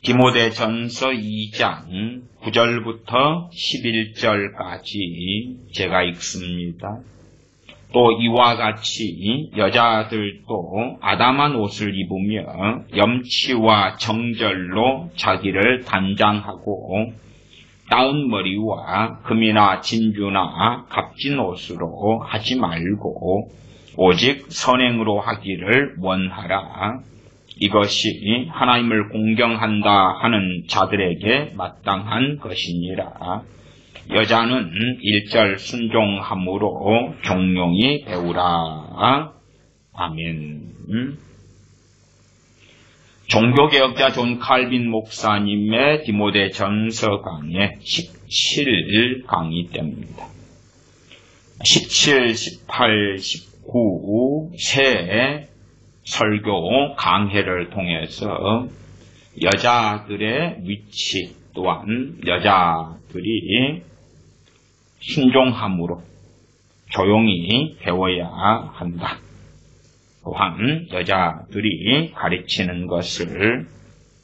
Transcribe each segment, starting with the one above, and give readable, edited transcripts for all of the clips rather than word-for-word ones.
디모데전서 2장 9절부터 11절까지 제가 읽습니다. 또 이와 같이 여자들도 아담한 옷을 입으며 염치와 정절로 자기를 단장하고 따은 머리와 금이나 진주나 값진 옷으로 하지 말고 오직 선행으로 하기를 원하라. 이것이 하나님을 공경한다 하는 자들에게 마땅한 것이니라. 여자는 1절 순종함으로 종용히 배우라. 아멘. 종교개혁자 존 칼빈 목사님의 디모데전서 강의 17강의 때입니다. 17, 18, 19 세 설교 강해를 통해서 여자들의 위치 또한 여자들이 순종함으로 조용히 배워야 한다. 또한 여자들이 가르치는 것을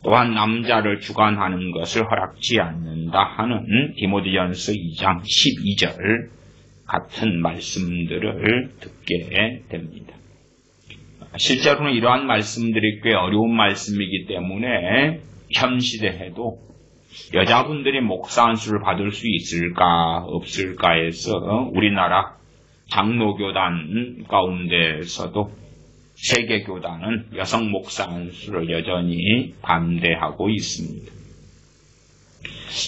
또한 남자를 주관하는 것을 허락지 않는다 하는 디모데전서 2장 12절 같은 말씀들을 듣게 됩니다. 실제로는 이러한 말씀들이 꽤 어려운 말씀이기 때문에 현 시대에도 여자분들이 목사 안수를 받을 수 있을까 없을까 해서 우리나라 장로교단 가운데서도 세계교단은 여성 목사 안수를 여전히 반대하고 있습니다.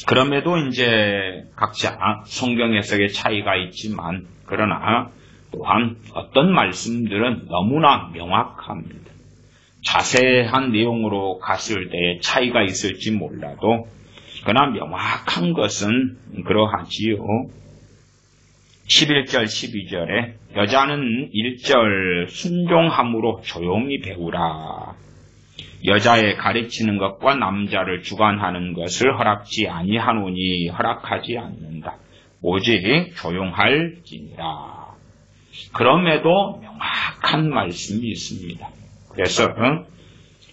그럼에도 이제 각자 성경 해석의 차이가 있지만 그러나 또한 어떤 말씀들은 너무나 명확합니다. 자세한 내용으로 갔을 때 차이가 있을지 몰라도 그러나 명확한 것은 그러하지요. 11절 12절에 여자는 1절 순종함으로 조용히 배우라. 여자의 가르치는 것과 남자를 주관하는 것을 허락지 아니하노니 허락하지 않는다. 오직 조용할지니라. 그럼에도 명확한 말씀이 있습니다. 그래서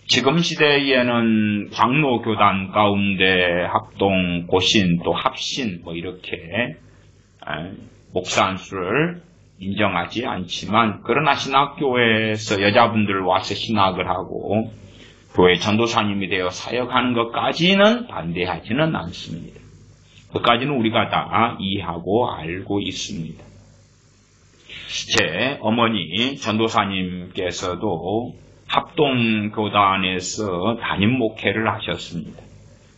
지금 시대에는 장로교단 가운데 합동, 고신, 또 합신 이렇게 목사 안수를 인정하지 않지만 그러나 신학교에서 여자분들 와서 신학을 하고 교회 전도사님이 되어 사역하는 것까지는 반대하지는 않습니다. 그까지는 우리가 다 이해하고 알고 있습니다. 제 어머니 전도사님께서도 합동교단에서 담임 목회를 하셨습니다.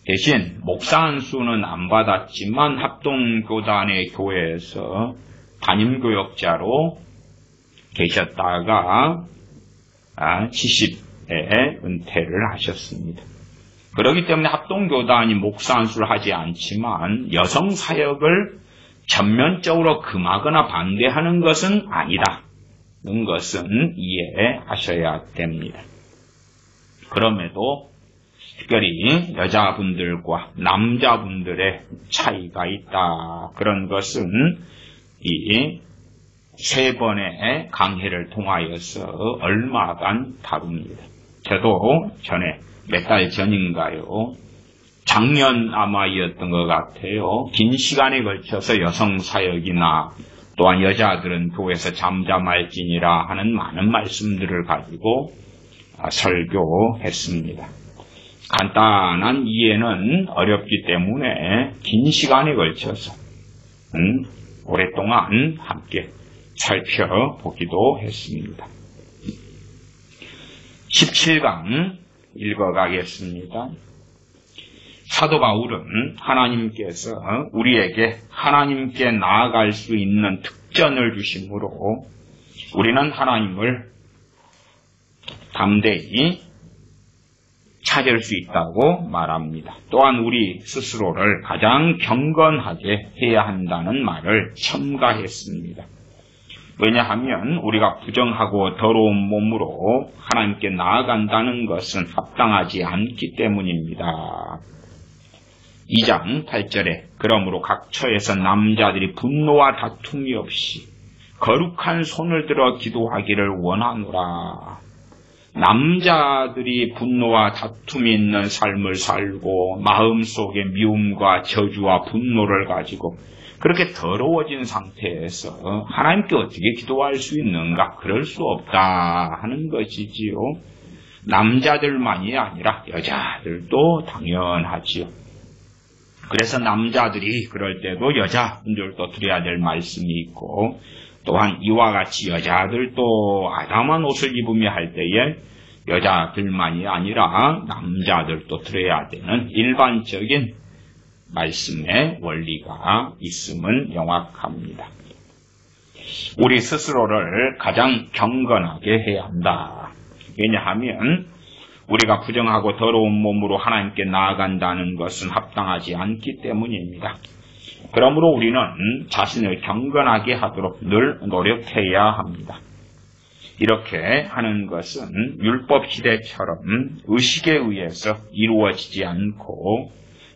대신 목사 안수는 안 받았지만 합동교단의 교회에서 담임교역자로 계셨다가 70에 은퇴를 하셨습니다. 그렇기 때문에 합동교단이 목사 안수를 하지 않지만 여성 사역을 전면적으로 금하거나 반대하는 것은 아니다. 는 것은 이해하셔야 됩니다. 그럼에도 특별히 여자분들과 남자분들의 차이가 있다. 그런 것은 이 세 번의 강해를 통하여서 얼마간 다룹니다. 저도 전에 몇 달 전인가요? 작년 아마이었던 것 같아요. 긴 시간에 걸쳐서 여성 사역이나 또한 여자들은 교회에서 잠잠할지니라 하는 많은 말씀들을 가지고 설교했습니다. 간단한 이해는 어렵기 때문에 긴 시간에 걸쳐서 오랫동안 함께 살펴보기도 했습니다. 17강 읽어가겠습니다. 사도 바울은 하나님께서 우리에게 하나님께 나아갈 수 있는 특전을 주심으로 우리는 하나님을 담대히 찾을 수 있다고 말합니다. 또한 우리 스스로를 가장 경건하게 해야 한다는 말을 첨가했습니다. 왜냐하면 우리가 부정하고 더러운 몸으로 하나님께 나아간다는 것은 합당하지 않기 때문입니다. 2장 8절에 그러므로 각 처에서 남자들이 분노와 다툼이 없이 거룩한 손을 들어 기도하기를 원하노라. 남자들이 분노와 다툼이 있는 삶을 살고 마음속에 미움과 저주와 분노를 가지고 그렇게 더러워진 상태에서 하나님께 어떻게 기도할 수 있는가? 그럴 수 없다 하는 것이지요. 남자들만이 아니라 여자들도 당연하지요. 그래서 남자들이 그럴 때도 여자분들도 드려야 될 말씀이 있고, 또한 이와 같이 여자들도 아담한 옷을 입으며 할 때에 여자들만이 아니라 남자들도 들어야 되는 일반적인 말씀의 원리가 있음은 명확합니다. 우리 스스로를 가장 경건하게 해야 한다. 왜냐하면 우리가 부정하고 더러운 몸으로 하나님께 나아간다는 것은 합당하지 않기 때문입니다. 그러므로 우리는 자신을 경건하게 하도록 늘 노력해야 합니다. 이렇게 하는 것은 율법 시대처럼 의식에 의해서 이루어지지 않고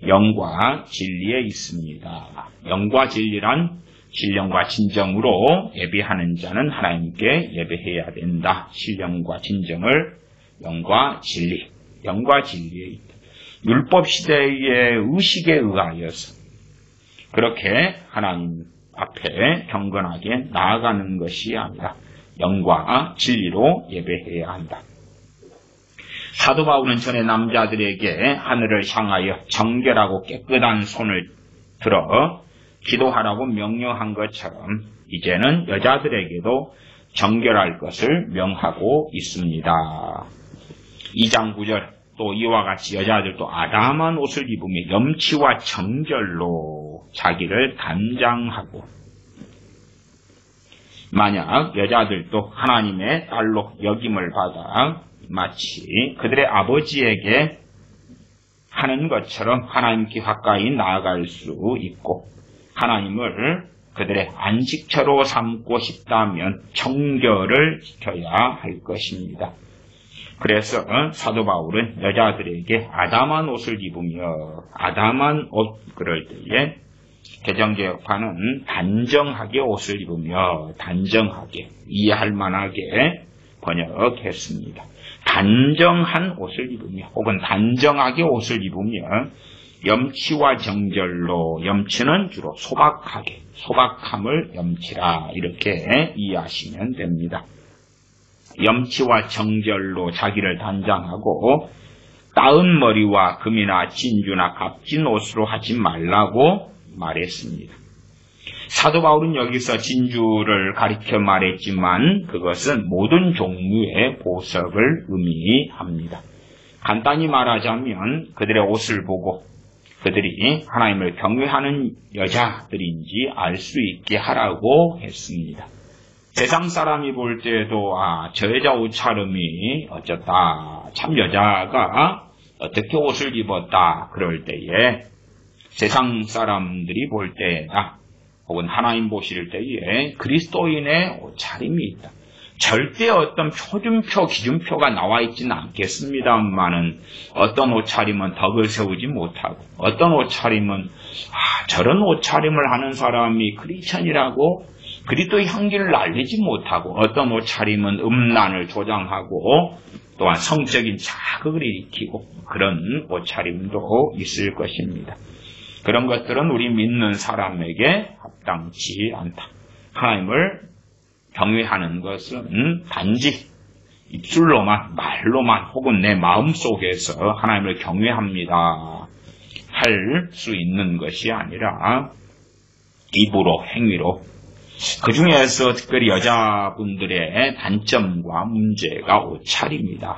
영과 진리에 있습니다. 영과 진리란 신령과 진정으로 예배하는 자는 하나님께 예배해야 된다. 신령과 진정을 영과 진리, 영과 진리에 있다. 율법 시대의 의식에 의하여서 그렇게 하나님 앞에 경건하게 나아가는 것이 아니라 영과 진리로 예배해야 한다. 사도 바울은 전에 남자들에게 하늘을 향하여 정결하고 깨끗한 손을 들어 기도하라고 명령한 것처럼 이제는 여자들에게도 정결할 것을 명하고 있습니다. 2장 9절 또 이와 같이 여자들도 아담한 옷을 입으며 염치와 정결로 자기를 단장하고, 만약 여자들도 하나님의 딸로 여김을 받아 마치 그들의 아버지에게 하는 것처럼 하나님께 가까이 나아갈 수 있고 하나님을 그들의 안식처로 삼고 싶다면 정결을 지켜야 할 것입니다. 그래서 사도 바울은 여자들에게 아담한 옷을 입으며, 아담한 옷 그럴 때에 개정개혁판은 단정하게 옷을 입으며, 단정하게 이해할 만하게 번역했습니다. 단정한 옷을 입으며 혹은 단정하게 옷을 입으며 염치와 정결로, 염치는 주로 소박하게, 소박함을 염치라 이렇게 이해하시면 됩니다. 염치와 정결로 자기를 단장하고 따은 머리와 금이나 진주나 값진 옷으로 하지 말라고 말했습니다. 사도 바울은 여기서 진주를 가리켜 말했지만 그것은 모든 종류의 보석을 의미합니다. 간단히 말하자면 그들의 옷을 보고 그들이 하나님을 경외하는 여자들인지 알 수 있게 하라고 했습니다. 세상 사람이 볼 때도 저 여자 옷차림이 어쩌다, 참 여자가 어떻게 옷을 입었다 그럴 때에 세상 사람들이 볼 때에다 혹은 하나님 보실 때에 그리스도인의 옷차림이 있다. 절대 어떤 표준표, 기준표가 나와 있지는 않겠습니다만은 어떤 옷차림은 덕을 세우지 못하고 어떤 옷차림은 저런 옷차림을 하는 사람이 크리스천이라고 그리스도의 향기를 날리지 못하고 어떤 옷차림은 음란을 조장하고 또한 성적인 자극을 일으키고 그런 옷차림도 있을 것입니다. 그런 것들은 우리 믿는 사람에게 합당치 않다. 하나님을 경외하는 것은 단지 입술로만, 말로만 혹은 내 마음속에서 하나님을 경외합니다 할 수 있는 것이 아니라 입으로, 행위로, 그 중에서 특별히 여자분들의 단점과 문제가 옷차림이다.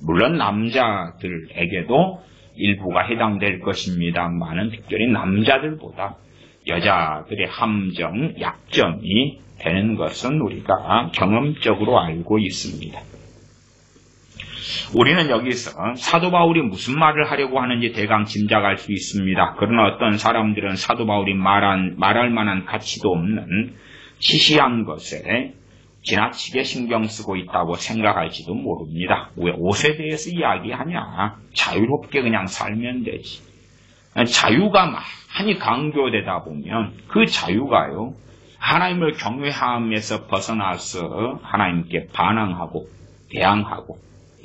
물론 남자들에게도 일부가 해당될 것입니다만은 특별히 남자들보다 여자들의 함정, 약점이 되는 것은 우리가 경험적으로 알고 있습니다. 우리는 여기서 사도 바울이 무슨 말을 하려고 하는지 대강 짐작할 수 있습니다. 그러나 어떤 사람들은 사도 바울이 말할 만한 가치도 없는 시시한 것에 지나치게 신경 쓰고 있다고 생각할지도 모릅니다. 왜 옷에 대해서 이야기하냐? 자유롭게 그냥 살면 되지. 자유가 많이 강조되다 보면 그 자유가요, 하나님을 경외함에서 벗어나서 하나님께 반항하고 대항하고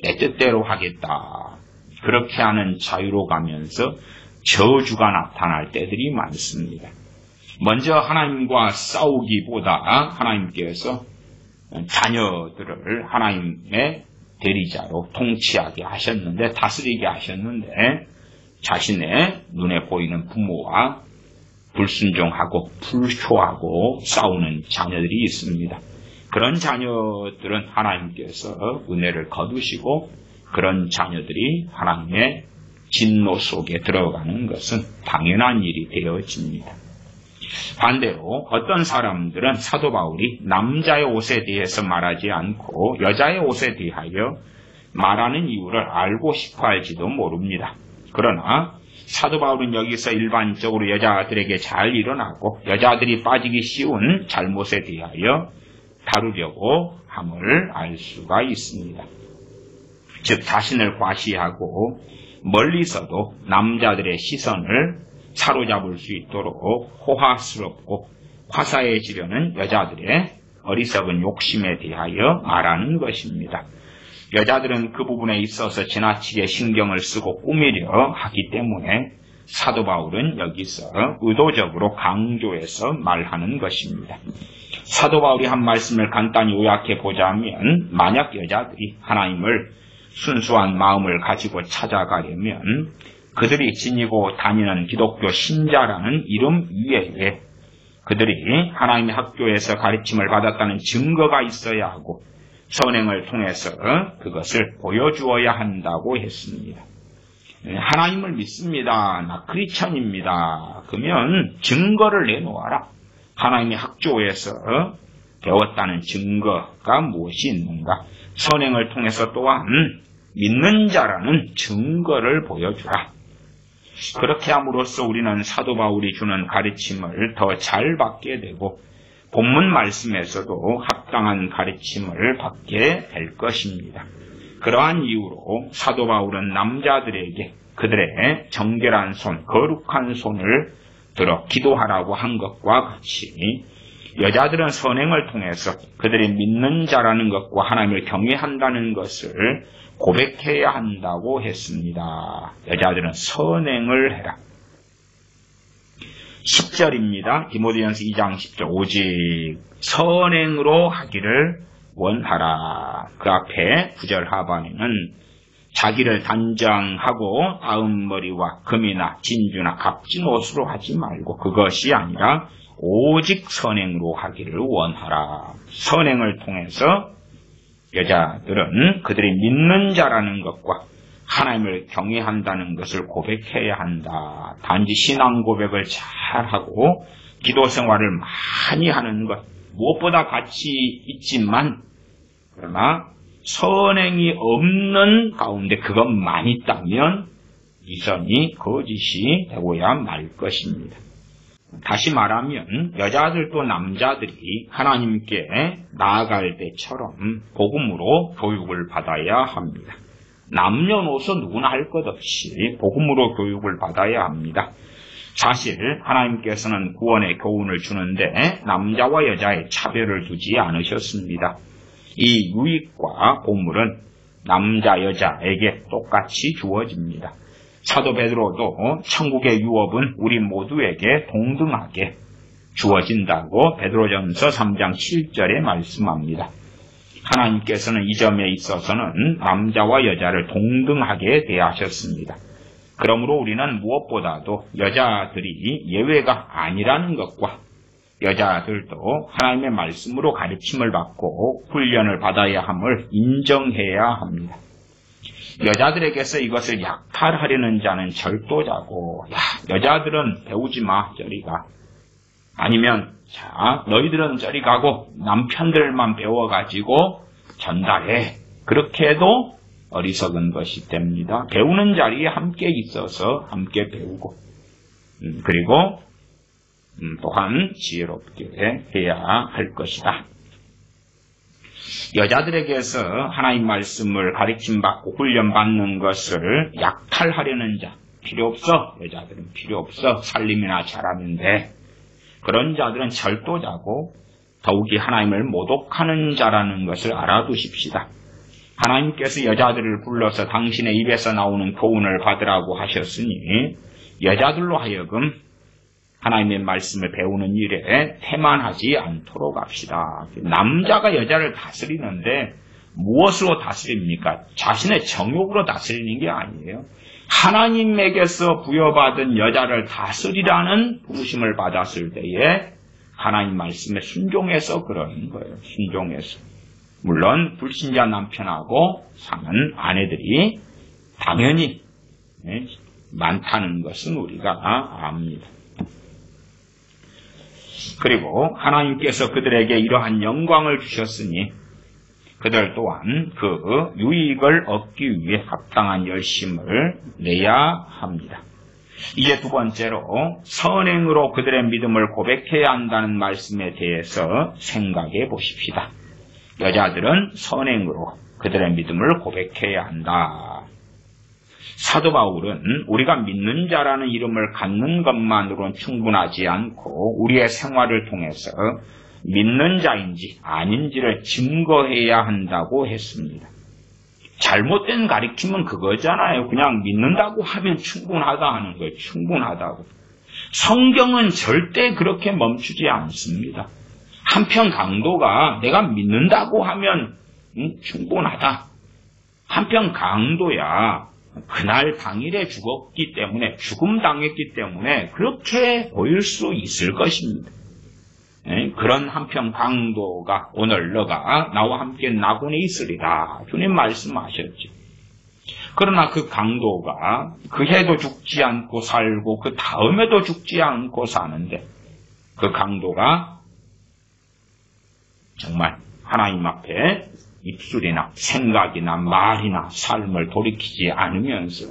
내 뜻대로 하겠다. 그렇게 하는 자유로 가면서 저주가 나타날 때들이 많습니다. 먼저 하나님과 싸우기보다 하나님께서 자녀들을 하나님의 대리자로 통치하게 하셨는데, 다스리게 하셨는데, 자신의 눈에 보이는 부모와 불순종하고 불효하고 싸우는 자녀들이 있습니다. 그런 자녀들은 하나님께서 은혜를 거두시고 그런 자녀들이 하나님의 진노 속에 들어가는 것은 당연한 일이 되어집니다. 반대로 어떤 사람들은 사도 바울이 남자의 옷에 대해서 말하지 않고 여자의 옷에 대하여 말하는 이유를 알고 싶어 할지도 모릅니다. 그러나 사도 바울은 여기서 일반적으로 여자들에게 잘 일어나고 여자들이 빠지기 쉬운 잘못에 대하여 다루려고 함을 알 수가 있습니다. 즉 자신을 과시하고 멀리서도 남자들의 시선을 사로잡을 수 있도록 호화스럽고 화사해지려는 여자들의 어리석은 욕심에 대하여 말하는 것입니다. 여자들은 그 부분에 있어서 지나치게 신경을 쓰고 꾸미려 하기 때문에 사도 바울은 여기서 의도적으로 강조해서 말하는 것입니다. 사도 바울이 한 말씀을 간단히 요약해 보자면, 만약 여자들이 하나님을 순수한 마음을 가지고 찾아가려면 그들이 지니고 다니는 기독교 신자라는 이름 이외에 그들이 하나님의 학교에서 가르침을 받았다는 증거가 있어야 하고 선행을 통해서 그것을 보여주어야 한다고 했습니다. 하나님을 믿습니다. 나 크리스천입니다. 그러면 증거를 내놓아라. 하나님의 학교에서 배웠다는 증거가 무엇이 있는가? 선행을 통해서 또한 믿는 자라는 증거를 보여주라. 그렇게 함으로써 우리는 사도 바울이 주는 가르침을 더 잘 받게 되고 본문 말씀에서도 합당한 가르침을 받게 될 것입니다. 그러한 이유로 사도 바울은 남자들에게 그들의 정결한 손, 거룩한 손을 들어 기도하라고 한 것과 같이 여자들은 선행을 통해서 그들이 믿는 자라는 것과 하나님을 경외한다는 것을 고백해야 한다고 했습니다. 여자들은 선행을 해라. 10절입니다. 디모데전서 2장 10절. 오직 선행으로 하기를 원하라. 그 앞에 9절 하반에는 자기를 단정하고 다음 머리와 금이나 진주나 값진 옷으로 하지 말고 그것이 아니라 오직 선행으로 하기를 원하라. 선행을 통해서 여자들은 그들이 믿는 자라는 것과 하나님을 경외한다는 것을 고백해야 한다. 단지 신앙 고백을 잘하고 기도 생활을 많이 하는 것, 무엇보다 가치 있지만 그러나 선행이 없는 가운데 그것만 있다면 이선이 거짓이 되고야 말 것입니다. 다시 말하면 여자들도 남자들이 하나님께 나아갈 때처럼 복음으로 교육을 받아야 합니다. 남녀노소 누구나 할 것 없이 복음으로 교육을 받아야 합니다. 사실 하나님께서는 구원의 교훈을 주는데 남자와 여자의 차별을 두지 않으셨습니다. 이 유익과 보물은 남자 여자에게 똑같이 주어집니다. 사도 베드로도 천국의 유업은 우리 모두에게 동등하게 주어진다고 베드로전서 3장 7절에 말씀합니다. 하나님께서는 이 점에 있어서는 남자와 여자를 동등하게 대하셨습니다. 그러므로 우리는 무엇보다도 여자들이 예외가 아니라는 것과 여자들도 하나님의 말씀으로 가르침을 받고 훈련을 받아야 함을 인정해야 합니다. 여자들에게서 이것을 약탈하려는 자는 절도자고, 여자들은 배우지 마, 저리 가. 아니면, 너희들은 저리 가고 남편들만 배워가지고 전달해. 그렇게 해도 어리석은 것이 됩니다. 배우는 자리에 함께 있어서 함께 배우고, 그리고 또한 지혜롭게 해야 할 것이다. 여자들에게서 하나님 말씀을 가르침받고 훈련받는 것을 약탈하려는 자 필요 없어. 여자들은 필요 없어. 살림이나 잘하면 돼. 그런 자들은 절도자고 더욱이 하나님을 모독하는 자라는 것을 알아두십시다. 하나님께서 여자들을 불러서 당신의 입에서 나오는 교훈을 받으라고 하셨으니 여자들로 하여금 하나님의 말씀을 배우는 일에 태만하지 않도록 합시다. 남자가 여자를 다스리는데 무엇으로 다스립니까? 자신의 정욕으로 다스리는 게 아니에요. 하나님에게서 부여받은 여자를 다스리라는 부르심을 받았을 때에 하나님 말씀에 순종해서 그러는 거예요. 순종해서. 물론 불신자 남편하고 사는 아내들이 당연히 많다는 것은 우리가 압니다. 그리고 하나님께서 그들에게 이러한 영광을 주셨으니 그들 또한 그 유익을 얻기 위해 합당한 열심을 내야 합니다. 이제 두 번째로 선행으로 그들의 믿음을 고백해야 한다는 말씀에 대해서 생각해 보십시다. 여자들은 선행으로 그들의 믿음을 고백해야 한다. 사도 바울은 우리가 믿는 자라는 이름을 갖는 것만으로는 충분하지 않고 우리의 생활을 통해서 믿는 자인지 아닌지를 증거해야 한다고 했습니다. 잘못된 가르침은 그거잖아요. 그냥 믿는다고 하면 충분하다 하는 거예요. 충분하다고. 성경은 절대 그렇게 멈추지 않습니다. 한편 강도가 내가 믿는다고 하면 충분하다. 한편 강도야 그날 당일에 죽었기 때문에 죽음 당했기 때문에 그렇게 보일 수 있을 것입니다. 그런 한편 강도가 오늘 너가 나와 함께 낙원에 있으리라 주님 말씀하셨죠. 그러나 그 강도가 그 해도 죽지 않고 살고 그 다음에도 죽지 않고 사는데 그 강도가 정말 하나님 앞에 입술이나 생각이나 말이나 삶을 돌이키지 않으면서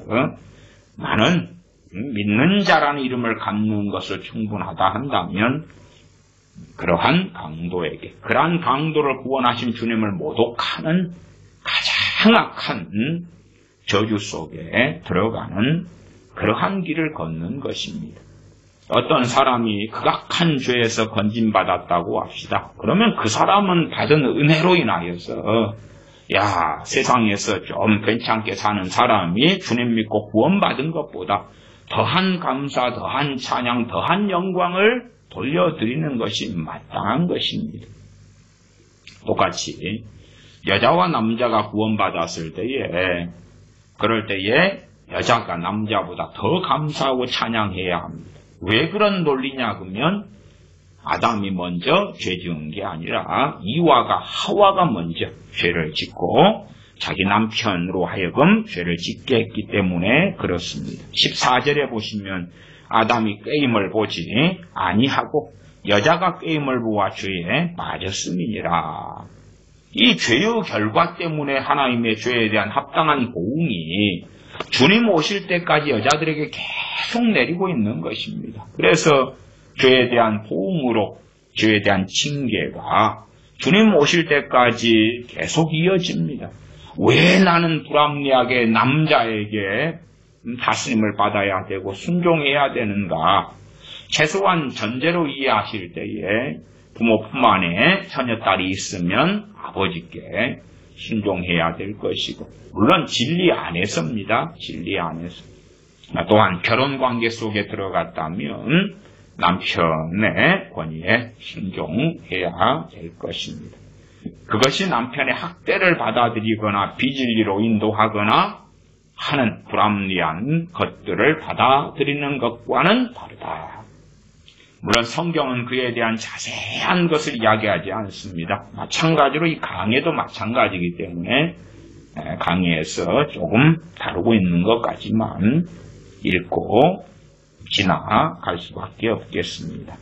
나는 믿는 자라는 이름을 갖는 것을 충분하다 한다면 그러한 강도에게 그러한 강도를 구원하신 주님을 모독하는 가장 악한 저주 속에 들어가는 그러한 길을 걷는 것입니다. 어떤 사람이 극악한 죄에서 건진받았다고 합시다. 그러면 그 사람은 받은 은혜로 인하여서 세상에서 좀 괜찮게 사는 사람이 주님 믿고 구원받은 것보다 더한 감사, 더한 찬양, 더한 영광을 돌려드리는 것이 마땅한 것입니다. 똑같이 여자와 남자가 구원받았을 때에 그럴 때에 여자가 남자보다 더 감사하고 찬양해야 합니다. 왜 그런 논리냐 그러면 아담이 먼저 죄 지은 게 아니라 이와가 하와가 먼저 죄를 짓고 자기 남편으로 하여금 죄를 짓게 했기 때문에 그렇습니다. 14절에 보시면 아담이 꾀임을 보지 아니하고 여자가 꾀임을 보아 죄에 빠졌음이니라. 이 죄의 결과 때문에 하나님의 죄에 대한 합당한 보응이 주님 오실 때까지 여자들에게 계속 내리고 있는 것입니다. 그래서 죄에 대한 보응으로 죄에 대한 징계가 주님 오실 때까지 계속 이어집니다. 왜 나는 불합리하게 남자에게 다스림을 받아야 되고 순종해야 되는가? 최소한 전제로 이해하실 때에 부모 품 안에 처녀딸이 있으면 아버지께 순종해야 될 것이고 물론 진리 안에서입니다. 진리 안에서. 또한 결혼관계 속에 들어갔다면 남편의 권위에 순종해야 될 것입니다. 그것이 남편의 학대를 받아들이거나 비진리로 인도하거나 하는 불합리한 것들을 받아들이는 것과는 다르다. 물론 성경은 그에 대한 자세한 것을 이야기하지 않습니다. 마찬가지로 이 강해도 마찬가지이기 때문에 강의에서 조금 다루고 있는 것 같지만 읽고 지나갈 수밖에 없겠습니다.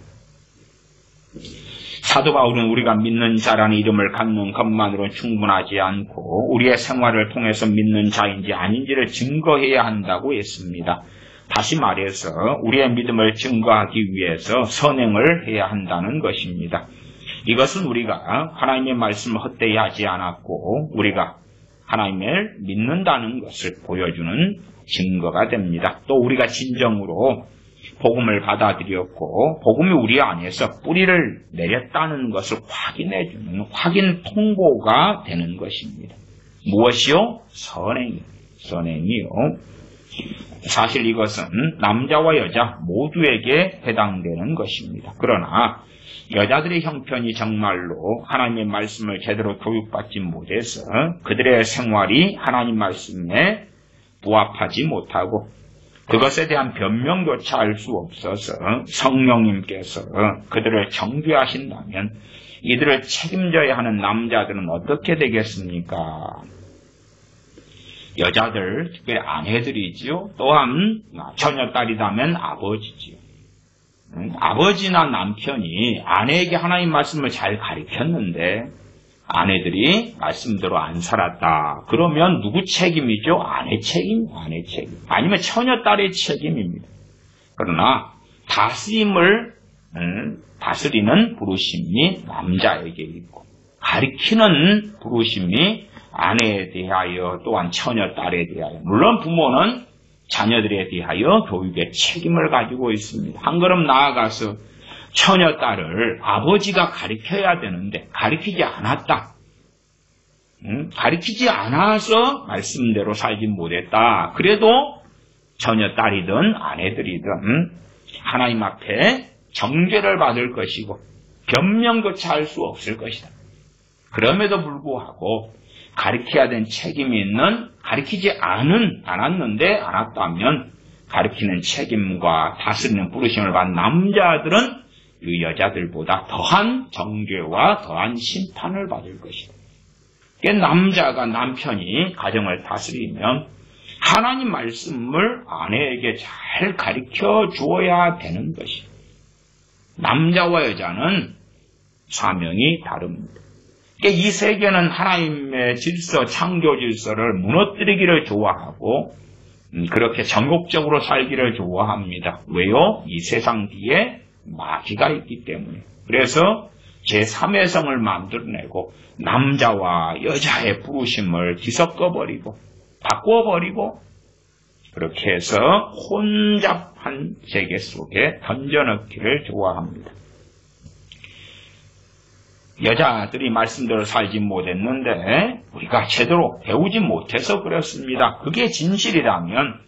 사도 바울은 우리가 믿는 자라는 이름을 갖는 것만으로는 충분하지 않고 우리의 생활을 통해서 믿는 자인지 아닌지를 증거해야 한다고 했습니다. 다시 말해서 우리의 믿음을 증거하기 위해서 선행을 해야 한다는 것입니다. 이것은 우리가 하나님의 말씀을 헛되이 하지 않았고 우리가 하나님을 믿는다는 것을 보여주는 증거가 됩니다. 또 우리가 진정으로 복음을 받아들였고 복음이 우리 안에서 뿌리를 내렸다는 것을 확인해주는 확인 통보가 되는 것입니다. 무엇이요? 선행이요. 사실 이것은 남자와 여자 모두에게 해당되는 것입니다. 그러나 여자들의 형편이 정말로 하나님의 말씀을 제대로 교육받지 못해서 그들의 생활이 하나님 말씀에 부합하지 못하고 그것에 대한 변명조차 할 수 없어서 성령님께서 그들을 정죄하신다면 이들을 책임져야 하는 남자들은 어떻게 되겠습니까? 여자들, 특별히 아내들이지요. 또한 처녀딸이라면 아버지지요. 아버지나 남편이 아내에게 하나님 말씀을 잘 가르쳤는데 아내들이 말씀대로 안 살았다. 그러면 누구 책임이죠? 아내 책임. 아니면 처녀딸의 책임입니다. 그러나 다스리는 부르심이 남자에게 있고 가르치는 부르심이 아내에 대하여 또한 처녀딸에 대하여 물론 부모는 자녀들에 대하여 교육의 책임을 가지고 있습니다. 한 걸음 나아가서 처녀딸을 아버지가 가르쳐야 되는데 가르치지 않았다. 가르치지 않아서 말씀대로 살지 못했다. 그래도 처녀딸이든 아내들이든 하나님 앞에 정죄를 받을 것이고 변명조차 할 수 없을 것이다. 그럼에도 불구하고 가르쳐야 된 책임이 있는 가르치지 않았다면 가르치는 책임과 다스리는 부르심을 받은 남자들은 이 여자들보다 더한 정죄와 더한 심판을 받을 것이다. 남자가 남편이 가정을 다스리면 하나님 말씀을 아내에게 잘 가르쳐 주어야 되는 것이다. 남자와 여자는 사명이 다릅니다. 이 세계는 하나님의 질서, 창조 질서를 무너뜨리기를 좋아하고 그렇게 전국적으로 살기를 좋아합니다. 왜요? 이 세상 뒤에 마귀가 있기 때문에. 그래서 제3의 성을 만들어내고 남자와 여자의 부르심을 뒤섞어버리고 바꿔버리고 그렇게 해서 혼잡한 세계 속에 던져넣기를 좋아합니다. 여자들이 말씀대로 살지 못했는데 우리가 제대로 배우지 못해서 그렇습니다. 그게 진실이라면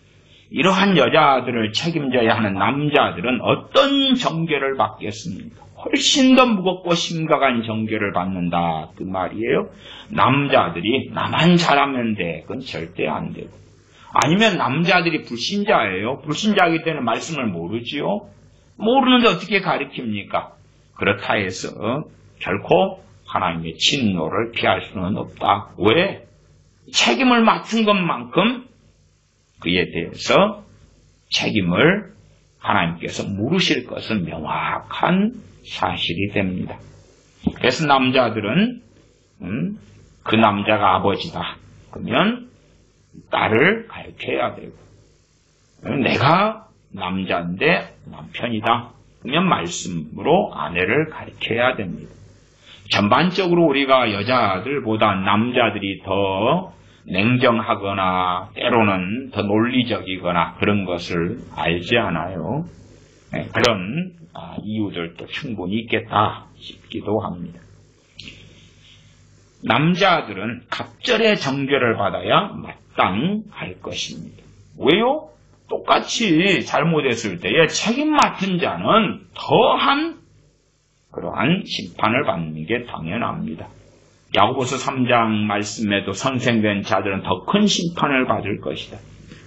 이러한 여자들을 책임져야 하는 남자들은 어떤 정죄를 받겠습니까? 훨씬 더 무겁고 심각한 정죄를 받는다 그 말이에요. 남자들이 나만 잘하면 돼. 그건 절대 안 되고. 아니면 남자들이 불신자예요. 불신자이기 때문에 말씀을 모르지요. 모르는데 어떻게 가르칩니까? 그렇다 해서 결코 하나님의 진노를 피할 수는 없다. 왜? 책임을 맡은 것만큼 그에 대해서 책임을 하나님께서 물으실 것은 명확한 사실이 됩니다. 그래서 남자들은 그 남자가 아버지다. 그러면 딸을 가르쳐야 되고 내가 남자인데 남편이다. 그러면 말씀으로 아내를 가르쳐야 됩니다. 전반적으로 우리가 여자들보다 남자들이 더 냉정하거나 때로는 더 논리적이거나 그런 것을 알지 않아요. 그런 이유들도 충분히 있겠다 싶기도 합니다. 남자들은 갑절의 정죄를 받아야 마땅할 것입니다. 왜요? 똑같이 잘못했을 때에 책임 맡은 자는 더한 그러한 심판을 받는 게 당연합니다. 야고보서 3장 말씀에도 선생된 자들은 더 큰 심판을 받을 것이다.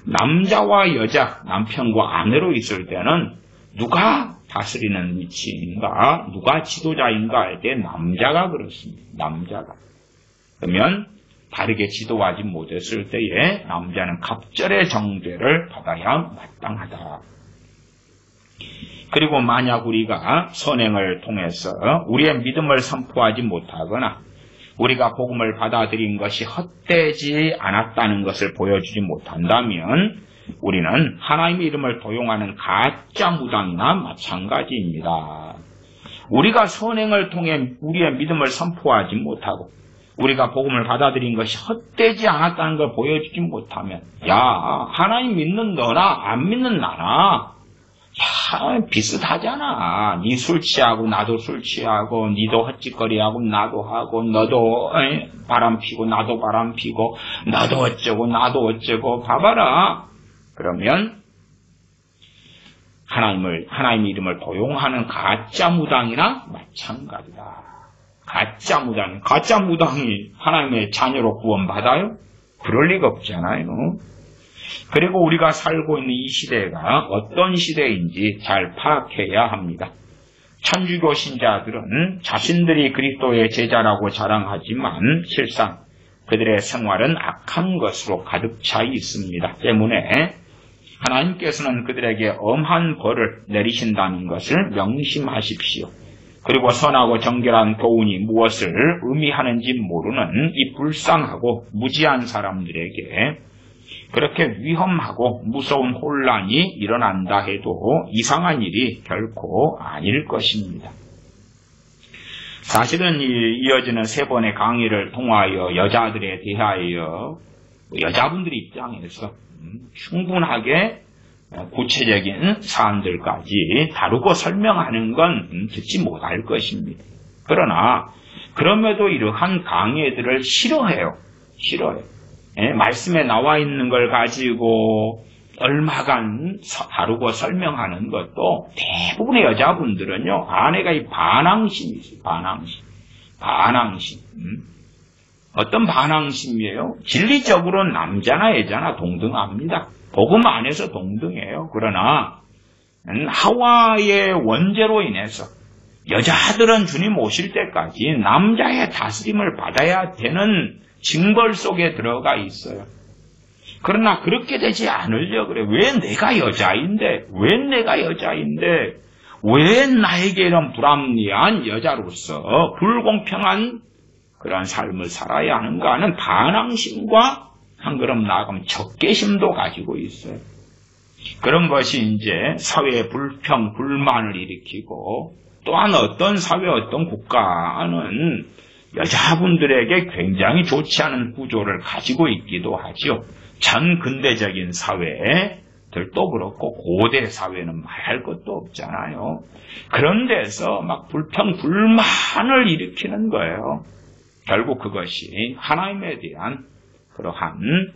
남자와 여자, 남편과 아내로 있을 때는 누가 다스리는 위치인가, 누가 지도자인가 할 때 남자가 그렇습니다. 남자가. 그러면 다르게 지도하지 못했을 때에 남자는 갑절의 정죄를 받아야 마땅하다. 그리고 만약 우리가 선행을 통해서 우리의 믿음을 선포하지 못하거나 우리가 복음을 받아들인 것이 헛되지 않았다는 것을 보여주지 못한다면 우리는 하나님의 이름을 도용하는 가짜 무당이나 마찬가지입니다. 우리가 선행을 통해 우리의 믿음을 선포하지 못하고 우리가 복음을 받아들인 것이 헛되지 않았다는 걸 보여주지 못하면 야, 하나님 믿는 너나 안 믿는 나나 비슷하잖아. 니 술 취하고 나도 술 취하고 니도 헛짓거리하고 나도 하고 너도 바람 피고 나도 바람 피고 너도 어쩌고 나도 어쩌고 봐봐라. 그러면 하나님 이름을 도용하는 가짜 무당이나 마찬가지다. 가짜 무당이 하나님의 자녀로 구원받아요? 그럴 리가 없잖아요. 그리고 우리가 살고 있는 이 시대가 어떤 시대인지 잘 파악해야 합니다. 천주교 신자들은 자신들이 그리스도의 제자라고 자랑하지만 실상 그들의 생활은 악한 것으로 가득 차 있습니다. 때문에 하나님께서는 그들에게 엄한 벌을 내리신다는 것을 명심하십시오. 그리고 선하고 정결한 교훈이 무엇을 의미하는지 모르는 이 불쌍하고 무지한 사람들에게 그렇게 위험하고 무서운 혼란이 일어난다 해도 이상한 일이 결코 아닐 것입니다. 사실은 이어지는 3번의 강의를 통하여 여자들에 대하여 여자분들 입장에서 충분하게 구체적인 사안들까지 다루고 설명하는 건 듣지 못할 것입니다. 그러나 그럼에도 이러한 강의들을 싫어해요. 말씀에 나와 있는 걸 가지고 얼마간 다루고 설명하는 것도 대부분의 여자분들은요, 아내가 이 반항심이지, 반항심. 어떤 반항심이에요? 진리적으로 남자나 여자나 동등합니다. 복음 안에서 동등해요. 그러나 하와의 원죄로 인해서 여자들은 주님 오실 때까지 남자의 다스림을 받아야 되는 징벌 속에 들어가 있어요. 그러나 그렇게 되지 않으려 그래. 왜 내가 여자인데 왜 나에게 이런 불합리한 여자로서 불공평한 그런 삶을 살아야 하는가 하는 반항심과 한 걸음 나아가면 적개심도 가지고 있어요. 그런 것이 이제 사회의 불평, 불만을 일으키고 또한 어떤 사회, 어떤 국가는 여자분들에게 굉장히 좋지 않은 구조를 가지고 있기도 하죠. 전 근대적인 사회들도 그렇고 고대 사회는 말할 것도 없잖아요. 그런 데서 막 불평, 불만을 일으키는 거예요. 결국 그것이 하나님에 대한 그러한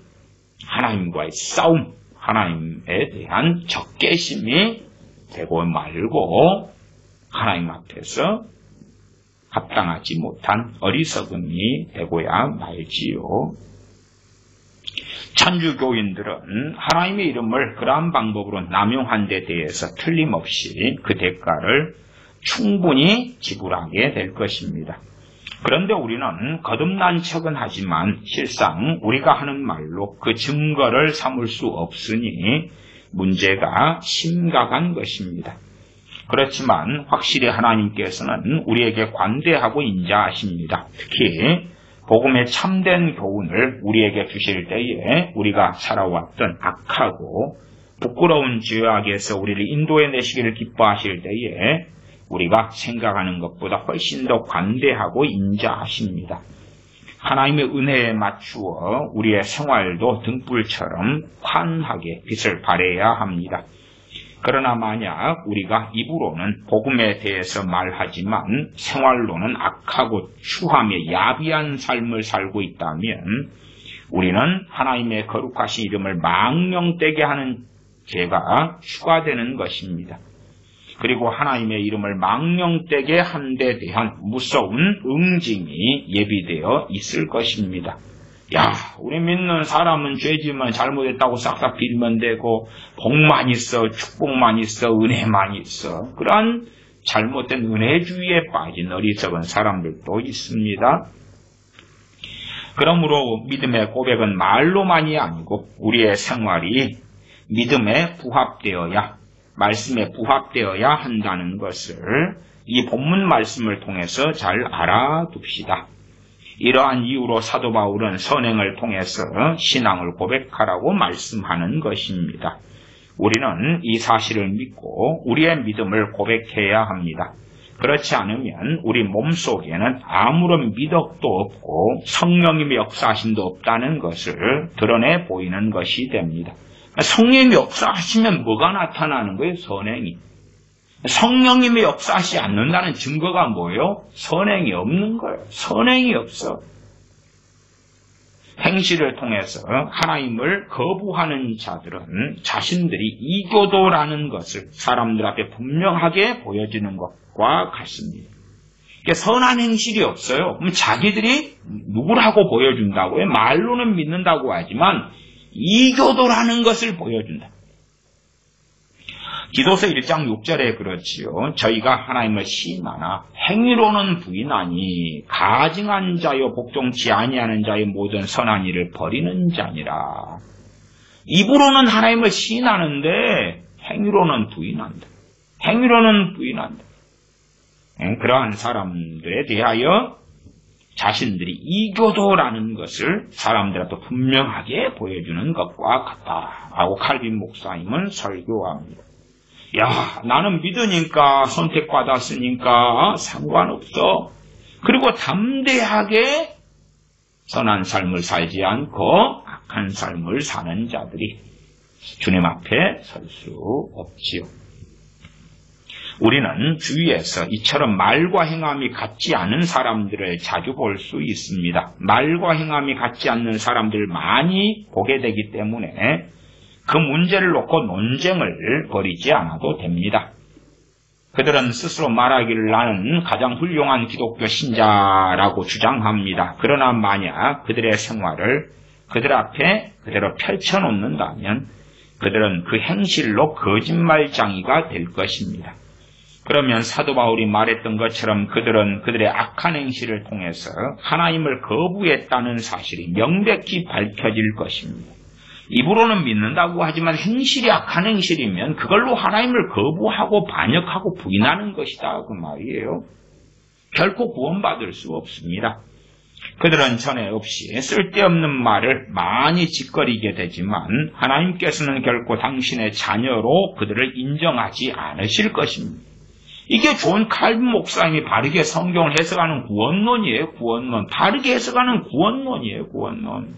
하나님과의 싸움, 하나님에 대한 적개심이 되고 말고 하나님 앞에서 합당하지 못한 어리석음이 되고야 말지요. 천주교인들은 하나님의 이름을 그러한 방법으로 남용한 데 대해서 틀림없이 그 대가를 충분히 지불하게 될 것입니다. 그런데 우리는 거듭난 척은 하지만 실상 우리가 하는 말로 그 증거를 삼을 수 없으니 문제가 심각한 것입니다. 그렇지만 확실히 하나님께서는 우리에게 관대하고 인자하십니다. 특히 복음의 참된 교훈을 우리에게 주실 때에 우리가 살아왔던 악하고 부끄러운 죄악에서 우리를 인도해내시기를 기뻐하실 때에 우리가 생각하는 것보다 훨씬 더 관대하고 인자하십니다. 하나님의 은혜에 맞추어 우리의 생활도 등불처럼 환하게 빛을 발해야 합니다. 그러나 만약 우리가 입으로는 복음에 대해서 말하지만 생활로는 악하고 추하며 야비한 삶을 살고 있다면 우리는 하나님의 거룩하신 이름을 망령되게 하는 죄가 추가되는 것입니다. 그리고 하나님의 이름을 망령되게 한 데 대한 무서운 응징이 예비되어 있을 것입니다. 야, 우리 믿는 사람은 죄지만 잘못했다고 싹싹 빌면 되고 복만 있어, 축복만 있어, 은혜만 있어. 그러한 잘못된 은혜주의에 빠진 어리석은 사람들도 있습니다. 그러므로 믿음의 고백은 말로만이 아니고 우리의 생활이 믿음에 부합되어야, 말씀에 부합되어야 한다는 것을 이 본문 말씀을 통해서 잘 알아둡시다. 이러한 이유로 사도 바울은 선행을 통해서 신앙을 고백하라고 말씀하는 것입니다. 우리는 이 사실을 믿고 우리의 믿음을 고백해야 합니다. 그렇지 않으면 우리 몸속에는 아무런 미덕도 없고 성령님의 역사하심도 없다는 것을 드러내 보이는 것이 됩니다. 성령이 역사하시면 뭐가 나타나는 거예요? 선행이. 성령님이 역사하지 않는다는 증거가 뭐예요? 선행이 없는 거예요. 선행이 없어. 행실을 통해서 하나님을 거부하는 자들은 자신들이 이교도라는 것을 사람들 앞에 분명하게 보여주는 것과 같습니다. 선한 행실이 없어요. 그럼 자기들이 누구라고 보여준다고요? 말로는 믿는다고 하지만 이교도라는 것을 보여준다. 기도서 1장 6절에 그렇지요. 저희가 하나님을 시인하나 행위로는 부인하니 가증한 자요 복종치 아니하는 자의 모든 선한 일을 버리는 자니라. 입으로는 하나님을 시인하는데 행위로는 부인한다. 행위로는 부인한다. 그러한 사람들에 대하여 자신들이 이교도라는 것을 사람들한테 분명하게 보여주는 것과 같다라고 칼빈 목사님은 설교합니다. 야, 나는 믿으니까 선택받았으니까 상관없어. 그리고 담대하게 선한 삶을 살지 않고 악한 삶을 사는 자들이 주님 앞에 설 수 없지요. 우리는 주위에서 이처럼 말과 행함이 같지 않은 사람들을 자주 볼 수 있습니다. 말과 행함이 같지 않는 사람들을 많이 보게 되기 때문에 그 문제를 놓고 논쟁을 벌이지 않아도 됩니다. 그들은 스스로 말하기를 나는 가장 훌륭한 기독교 신자라고 주장합니다. 그러나 만약 그들의 생활을 그들 앞에 그대로 펼쳐놓는다면 그들은 그 행실로 거짓말장이가 될 것입니다. 그러면 사도 바울이 말했던 것처럼 그들은 그들의 악한 행실을 통해서 하나님을 거부했다는 사실이 명백히 밝혀질 것입니다. 입으로는 믿는다고 하지만 행실이 악한 행실이면 그걸로 하나님을 거부하고 반역하고 부인하는 것이다 그 말이에요. 결코 구원받을 수 없습니다. 그들은 전에 없이 쓸데없는 말을 많이 짓거리게 되지만 하나님께서는 결코 당신의 자녀로 그들을 인정하지 않으실 것입니다. 이게 존 칼빈 목사님이 바르게 성경을 해석하는 구원론이에요. 구원론. 바르게 해석하는 구원론이에요. 구원론.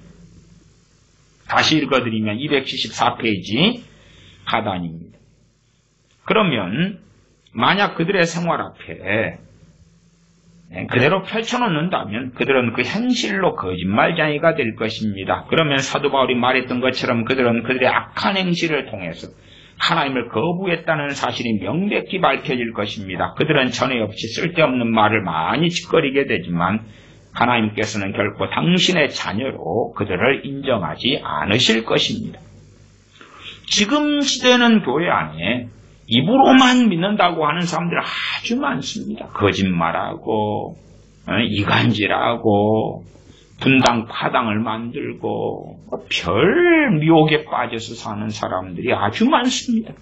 다시 읽어드리면 274페이지 하단입니다. 그러면 만약 그들의 생활 앞에 그대로 펼쳐놓는다면 그들은 그 행실로 거짓말쟁이가 될 것입니다. 그러면 사도 바울이 말했던 것처럼 그들은 그들의 악한 행실을 통해서 하나님을 거부했다는 사실이 명백히 밝혀질 것입니다. 그들은 전에 없이 쓸데없는 말을 많이 짓거리게 되지만 하나님께서는 결코 당신의 자녀로 그들을 인정하지 않으실 것입니다. 지금 시대는 교회 안에 입으로만 믿는다고 하는 사람들 아주 많습니다. 거짓말하고 이간질하고 분당 파당을 만들고 별 미혹에 빠져서 사는 사람들이 아주 많습니다.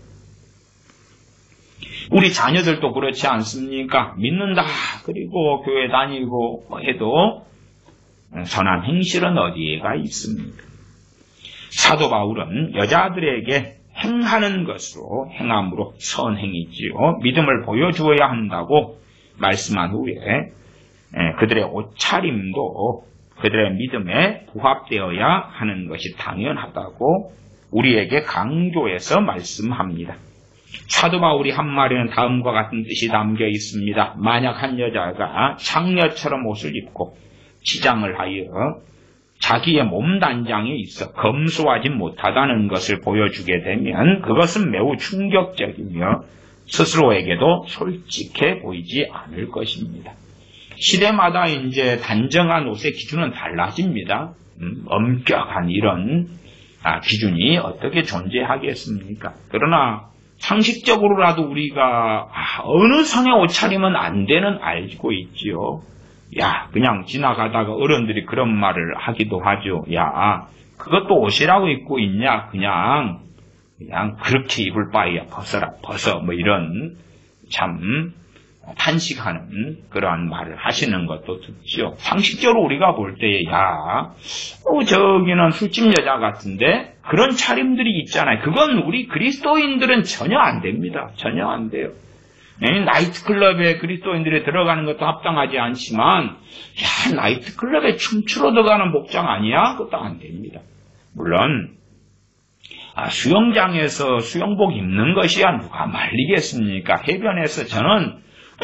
우리 자녀들도 그렇지 않습니까? 믿는다 그리고 교회 다니고 해도 선한 행실은 어디에가 있습니까? 사도 바울은 여자들에게 행하는 것으로 행함으로 선행이지요. 믿음을 보여주어야 한다고 말씀한 후에 그들의 옷차림도 그들의 믿음에 부합되어야 하는 것이 당연하다고 우리에게 강조해서 말씀합니다. 사도 바울이 한 말에는 다음과 같은 뜻이 담겨 있습니다. 만약 한 여자가 창녀처럼 옷을 입고 치장을 하여 자기의 몸 단장에 있어 검소하지 못하다는 것을 보여주게 되면 그것은 매우 충격적이며 스스로에게도 솔직해 보이지 않을 것입니다. 시대마다 이제 단정한 옷의 기준은 달라집니다. 엄격한 이런 기준이 어떻게 존재하겠습니까? 그러나 상식적으로라도 우리가 어느 선의 옷차림은 안 되는 알고 있지요. 야, 그냥 지나가다가 어른들이 그런 말을 하기도 하죠. 야, 그것도 옷이라고 입고 있냐? 그냥 그렇게 입을 바에야 벗어. 뭐 이런 참 탄식하는 그러한 말을 하시는 것도 듣죠. 상식적으로 우리가 볼 때에 저기는 술집 여자 같은데 그런 차림들이 있잖아요. 그건 우리 그리스도인들은 전혀 안 됩니다. 전혀 안 돼요. 나이트클럽에 그리스도인들이 들어가는 것도 합당하지 않지만 나이트클럽에 춤추러 들어가는 복장 아니야? 그것도 안 됩니다. 물론 수영장에서 수영복 입는 것이야 누가 말리겠습니까? 해변에서 저는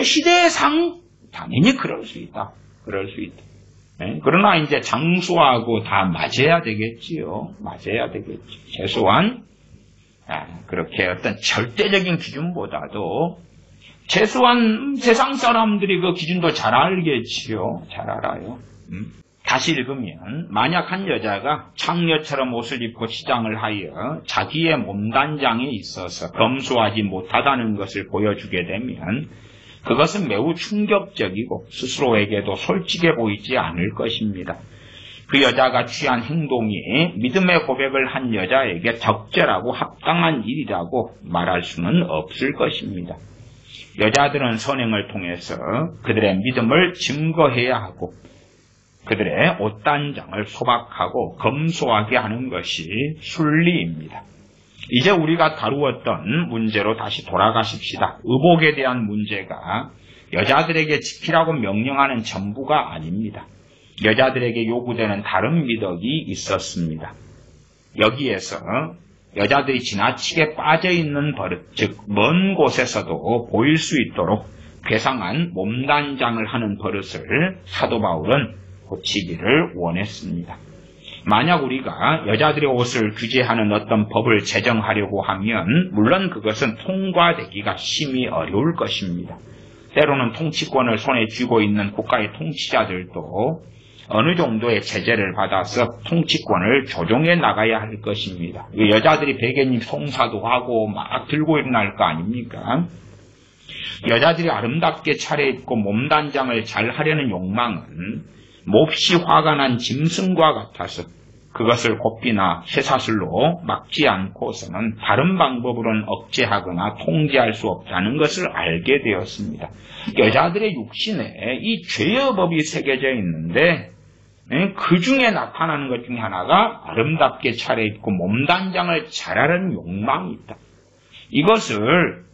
시대상 당연히 그럴 수 있다. 그럴 수 있다. 그러나 이제 장수하고 다 맞아야 되겠지요. 맞아야 되겠지. 최소한 그렇게 어떤 절대적인 기준보다도 최소한 세상 사람들이 그 기준도 잘 알겠지요. 잘 알아요. 다시 읽으면 만약 한 여자가 창녀처럼 옷을 입고 시장을 하여 자기의 몸단장에 있어서 검소하지 못하다는 것을 보여주게 되면 그것은 매우 충격적이고 스스로에게도 솔직해 보이지 않을 것입니다. 그 여자가 취한 행동이 믿음의 고백을 한 여자에게 적절하고 합당한 일이라고 말할 수는 없을 것입니다. 여자들은 선행을 통해서 그들의 믿음을 증거해야 하고 그들의 옷단장을 소박하고 검소하게 하는 것이 순리입니다. 이제 우리가 다루었던 문제로 다시 돌아가십시다. 의복에 대한 문제가 여자들에게 지키라고 명령하는 전부가 아닙니다. 여자들에게 요구되는 다른 미덕이 있었습니다. 여기에서 여자들이 지나치게 빠져있는 버릇, 즉 먼 곳에서도 보일 수 있도록 괴상한 몸단장을 하는 버릇을 사도 바울은 고치기를 원했습니다. 만약 우리가 여자들의 옷을 규제하는 어떤 법을 제정하려고 하면 물론 그것은 통과되기가 심히 어려울 것입니다. 때로는 통치권을 손에 쥐고 있는 국가의 통치자들도 어느 정도의 제재를 받아서 통치권을 조정해 나가야 할 것입니다. 여자들이 베갯잎 송사도 하고 막 들고 일어날 거 아닙니까? 여자들이 아름답게 차려입고 몸단장을 잘 하려는 욕망은 몹시 화가 난 짐승과 같아서 그것을 고삐나 쇠사슬로 막지 않고서는 다른 방법으로는 억제하거나 통제할 수 없다는 것을 알게 되었습니다. 여자들의 육신에 이 죄의 법이 새겨져 있는데 그 중에 나타나는 것 중에 하나가 아름답게 차려입고 몸단장을 잘하는 욕망이 있다. 이것을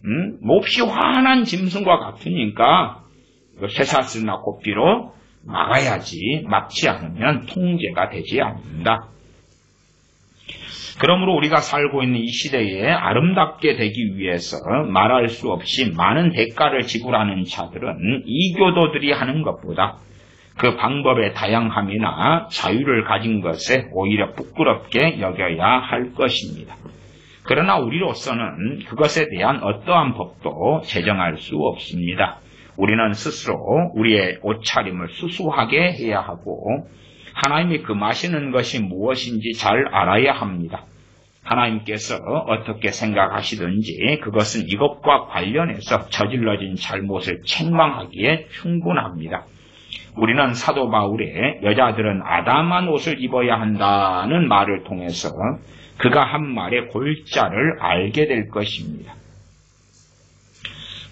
몹시 화난 짐승과 같으니까 쇠사슬이나 고삐로 막아야지, 막지 않으면 통제가 되지 않는다. 그러므로 우리가 살고 있는 이 시대에 아름답게 되기 위해서 말할 수 없이 많은 대가를 지불하는 자들은 이교도들이 하는 것보다 그 방법의 다양함이나 자유를 가진 것에 오히려 부끄럽게 여겨야 할 것입니다. 그러나 우리로서는 그것에 대한 어떠한 법도 제정할 수 없습니다. 우리는 스스로 우리의 옷차림을 수수하게 해야 하고 하나님이 금하시는 것이 무엇인지 잘 알아야 합니다. 하나님께서 어떻게 생각하시든지 그것은 이것과 관련해서 저질러진 잘못을 책망하기에 충분합니다. 우리는 사도 바울의 여자들은 아담한 옷을 입어야 한다는 말을 통해서 그가 한 말의 골자를 알게 될 것입니다.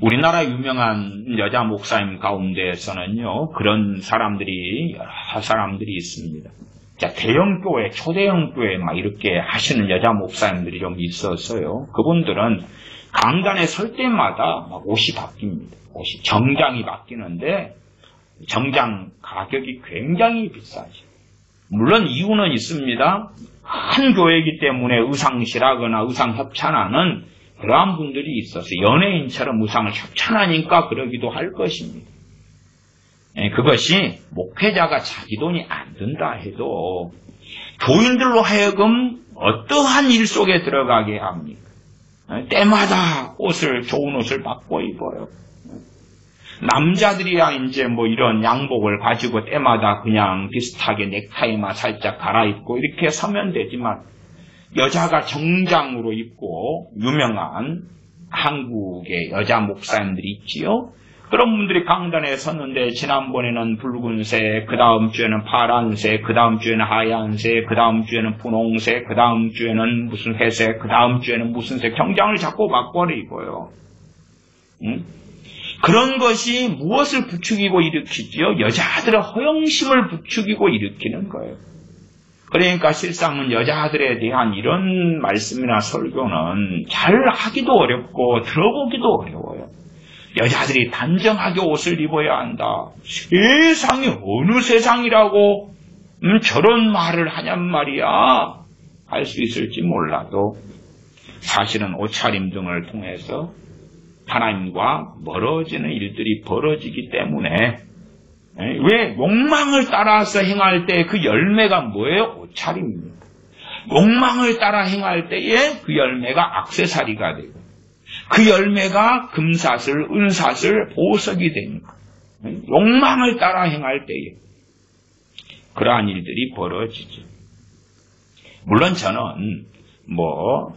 우리나라 유명한 여자 목사님 가운데에서는요, 그런 사람들이, 여러 사람들이 있습니다. 자, 대형교회, 초대형교회 막 이렇게 하시는 여자 목사님들이 좀 있었어요. 그분들은 강단에 설 때마다 막 옷이 바뀝니다. 옷이, 정장이 바뀌는데, 정장 가격이 굉장히 비싸죠. 물론 이유는 있습니다. 한 교회이기 때문에 의상실하거나 의상협찬하는 그러한 분들이 있어서 연예인처럼 의상을 협찬하니까 그러기도 할 것입니다. 그것이 목회자가 자기 돈이 안 든다 해도 교인들로 하여금 어떠한 일 속에 들어가게 합니까? 때마다 좋은 옷을 바꿔 입어요. 남자들이야 이제 뭐 이런 양복을 가지고 때마다 그냥 비슷하게 넥타이만 살짝 갈아입고 이렇게 서면 되지만 여자가 정장으로 입고 유명한 한국의 여자 목사님들이 있지요. 그런 분들이 강단에 섰는데 지난번에는 붉은색, 그 다음 주에는 파란색, 그 다음 주에는 하얀색, 그 다음 주에는 분홍색, 그 다음 주에는 무슨 회색, 그 다음 주에는 무슨 색 정장을 자꾸 바꿔 입어요. 그런 것이 무엇을 부추기고 일으키지요? 여자들의 허영심을 부추기고 일으키는 거예요. 그러니까 실상은 여자들에 대한 이런 말씀이나 설교는 잘 하기도 어렵고 들어보기도 어려워요. 여자들이 단정하게 옷을 입어야 한다. 세상이 어느 세상이라고 저런 말을 하냔 말이야. 할 수 있을지 몰라도 사실은 옷차림 등을 통해서 하나님과 멀어지는 일들이 벌어지기 때문에 왜 욕망을 따라서 행할 때 그 열매가 뭐예요? 옷차림입니다. 욕망을 따라 행할 때에 그 열매가 액세서리가 되고 그 열매가 금사슬, 은사슬, 보석이 되니까 욕망을 따라 행할 때에 그러한 일들이 벌어지죠. 물론 저는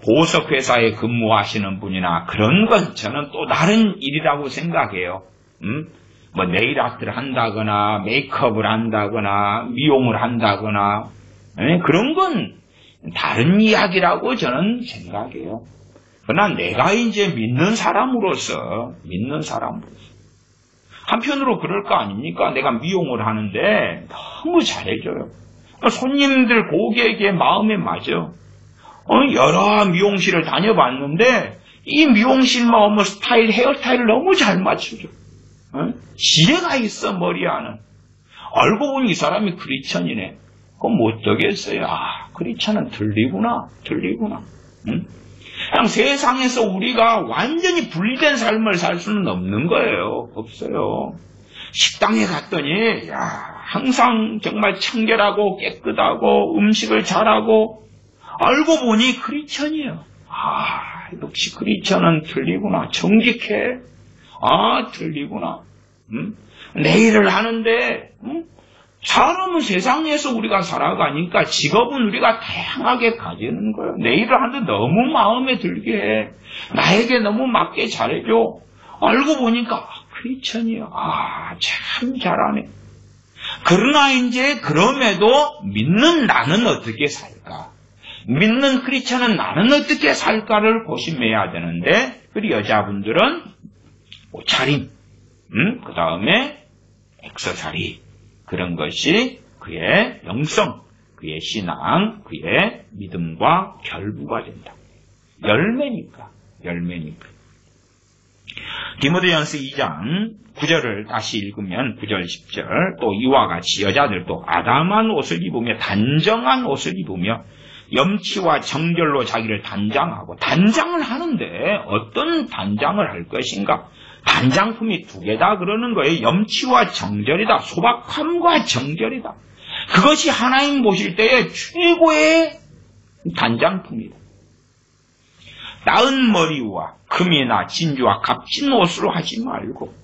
보석 회사에 근무하시는 분이나 그런 건 저는 또 다른 일이라고 생각해요. 네일 아트를 한다거나 메이크업을 한다거나 미용을 한다거나 그런 건 다른 이야기라고 저는 생각해요. 그러나 내가 이제 믿는 사람으로서 한편으로 그럴 거 아닙니까? 내가 미용을 하는데 너무 잘해줘요. 손님들 고객의 마음에 맞아. 여러 미용실을 다녀봤는데 이 미용실만 스타일, 헤어스타일을 너무 잘 맞춰줘. 지혜가 있어, 머리 안은. 알고 보니 이 사람이 크리스천이네. 그럼 못 되겠어요. 크리스천은 들리구나. 그냥 세상에서 우리가 완전히 분리된 삶을 살 수는 없는 거예요. 없어요. 식당에 갔더니 항상 정말 청결하고 깨끗하고 음식을 잘하고 알고 보니 크리스천이에요. 역시 크리스천은 틀리구나. 정직해. 틀리구나. 내일을 하는데 사람은 세상에서 우리가 살아가니까 직업은 우리가 다양하게 가지는 거예요. 내 일을 하는데 너무 마음에 들게 해. 나에게 너무 맞게 잘해줘. 알고 보니까 크리스천이야. 참 잘하네. 그러나 이제 그럼에도 믿는 나는 어떻게 살까? 믿는 크리스천은 나는 어떻게 살까를 고심해야 되는데 우리 여자분들은 옷차림, 그 다음에 액세서리 그런 것이 그의 영성, 그의 신앙, 그의 믿음과 결부가 된다. 열매니까. 디모데전서 2장 9절을 다시 읽으면 9절 10절 또 이와 같이 여자들도 아담한 옷을 입으며 단정한 옷을 입으며 염치와 정결로 자기를 단장하고 단장을 하는데 어떤 단장을 할 것인가? 단장품이 두 개다 그러는 거예요. 염치와 정결이다. 소박함과 정결이다. 그것이 하나님 보실 때의 최고의 단장품이다. 나은 머리와 금이나 진주와 값진 옷으로 하지 말고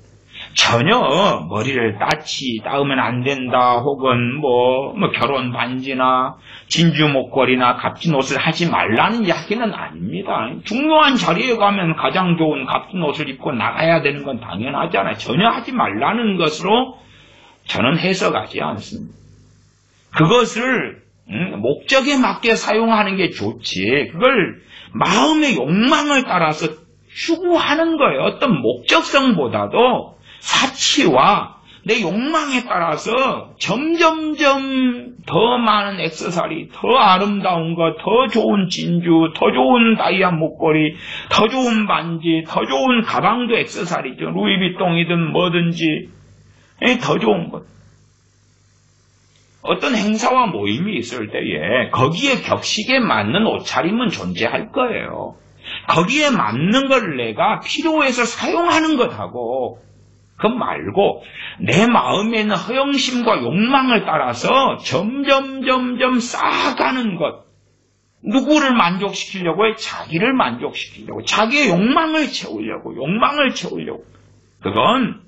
전혀 머리를 따으면 안 된다 혹은 결혼 반지나 진주 목걸이나 값진 옷을 하지 말라는 이야기는 아닙니다. 중요한 자리에 가면 가장 좋은 값진 옷을 입고 나가야 되는 건 당연하잖아요. 전혀 하지 말라는 것으로 저는 해석하지 않습니다. 그것을 목적에 맞게 사용하는 게 좋지 그걸 마음의 욕망을 따라서 추구하는 거예요. 어떤 목적성보다도 사치와 내 욕망에 따라서 점점점 더 많은 액세서리, 더 아름다운 것, 더 좋은 진주, 더 좋은 다이아 목걸이, 더 좋은 반지, 더 좋은 가방도 액세서리죠. 루이비통이든 뭐든지 더 좋은 것. 어떤 행사와 모임이 있을 때에 거기에 격식에 맞는 옷차림은 존재할 거예요. 거기에 맞는 걸 내가 필요해서 사용하는 것하고 그 말고 내 마음에 있는 허영심과 욕망을 따라서 점점 쌓아가는 것. 누구를 만족시키려고 해? 자기를 만족시키려고. 자기의 욕망을 채우려고. 그건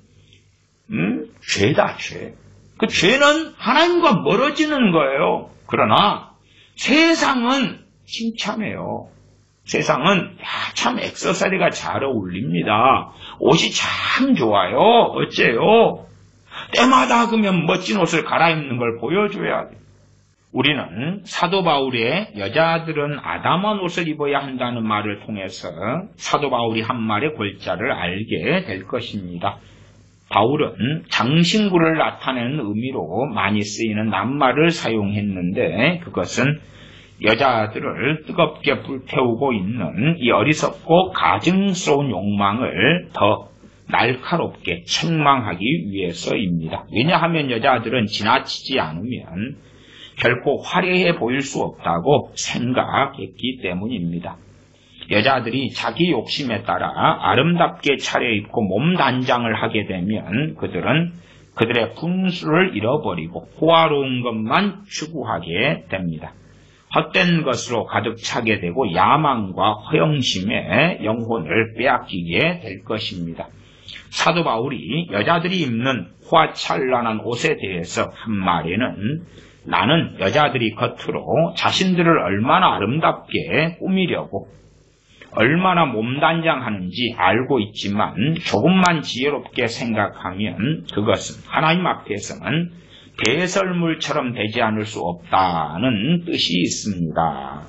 죄다, 죄. 그 죄는 하나님과 멀어지는 거예요. 그러나 세상은 칭찬해요. 세상은 참 액세서리가 잘 어울립니다. 옷이 참 좋아요. 어째요? 때마다 그러면 멋진 옷을 갈아입는 걸 보여줘야 돼. 우리는 사도 바울의 여자들은 아담한 옷을 입어야 한다는 말을 통해서 사도 바울이 한 말의 골자를 알게 될 것입니다. 바울은 장신구를 나타내는 의미로 많이 쓰이는 낱말을 사용했는데 그것은 여자들을 뜨겁게 불태우고 있는 이 어리석고 가증스러운 욕망을 더 날카롭게 책망하기 위해서입니다. 왜냐하면 여자들은 지나치지 않으면 결코 화려해 보일 수 없다고 생각했기 때문입니다. 여자들이 자기 욕심에 따라 아름답게 차려입고 몸 단장을 하게 되면 그들은 그들의 분수를 잃어버리고 호화로운 것만 추구하게 됩니다. 헛된 것으로 가득 차게 되고 야망과 허영심에 영혼을 빼앗기게 될 것입니다. 사도 바울이 여자들이 입는 호화찬란한 옷에 대해서 한 말에는 나는 여자들이 겉으로 자신들을 얼마나 아름답게 꾸미려고 얼마나 몸단장하는지 알고 있지만 조금만 지혜롭게 생각하면 그것은 하나님 앞에서는 배설물처럼 되지 않을 수 없다는 뜻이 있습니다.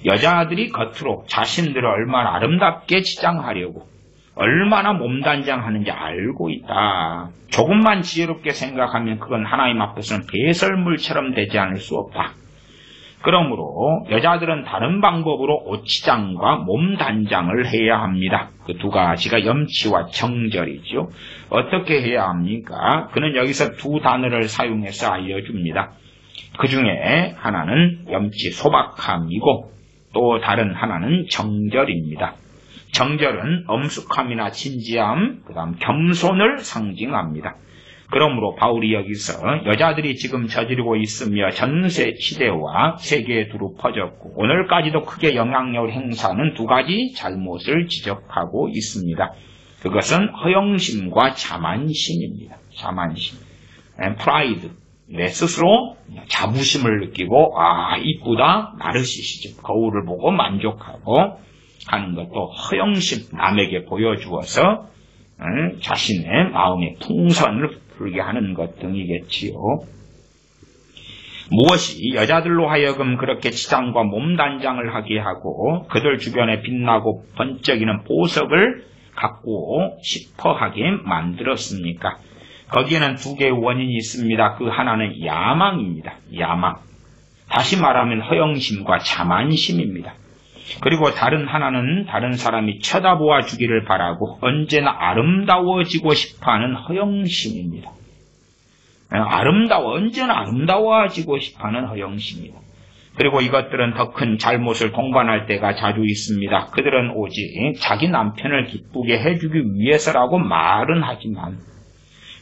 여자들이 겉으로 자신들을 얼마나 아름답게 치장하려고 얼마나 몸단장하는지 알고 있다. 조금만 지혜롭게 생각하면 그건 하나님 앞에서는 배설물처럼 되지 않을 수 없다. 그러므로 여자들은 다른 방법으로 옷치장과 몸단장을 해야 합니다. 그 두 가지가 염치와 정절이죠. 어떻게 해야 합니까? 그는 여기서 두 단어를 사용해서 알려줍니다. 그 중에 하나는 염치 소박함이고 또 다른 하나는 정절입니다. 정절은 엄숙함이나 진지함, 그 다음 겸손을 상징합니다. 그러므로 바울이 여기서 여자들이 지금 저지르고 있으며 전세 시대와 세계에 두루 퍼졌고 오늘까지도 크게 영향력을 행사하는 두 가지 잘못을 지적하고 있습니다. 그것은 허영심과 자만심입니다. 자만심, 프라이드, 내 스스로 자부심을 느끼고 이쁘다, 나르시시즘, 거울을 보고 만족하고 하는 것도 허영심, 남에게 보여주어서 자신의 마음의 풍선을 불게 하는 것 등이겠지요. 무엇이 여자들로 하여금 그렇게 치장과 몸단장을 하게 하고 그들 주변에 빛나고 번쩍이는 보석을 갖고 싶어하게 만들었습니까? 거기에는 두 개의 원인이 있습니다. 그 하나는 야망입니다. 야망. 다시 말하면 허영심과 자만심입니다. 그리고 다른 하나는 다른 사람이 쳐다보아 주기를 바라고 언제나 아름다워지고 싶어하는 허영심입니다. 언제나 아름다워지고 싶어하는 허영심입니다. 그리고 이것들은 더 큰 잘못을 동반할 때가 자주 있습니다. 그들은 오직 자기 남편을 기쁘게 해주기 위해서라고 말은 하지만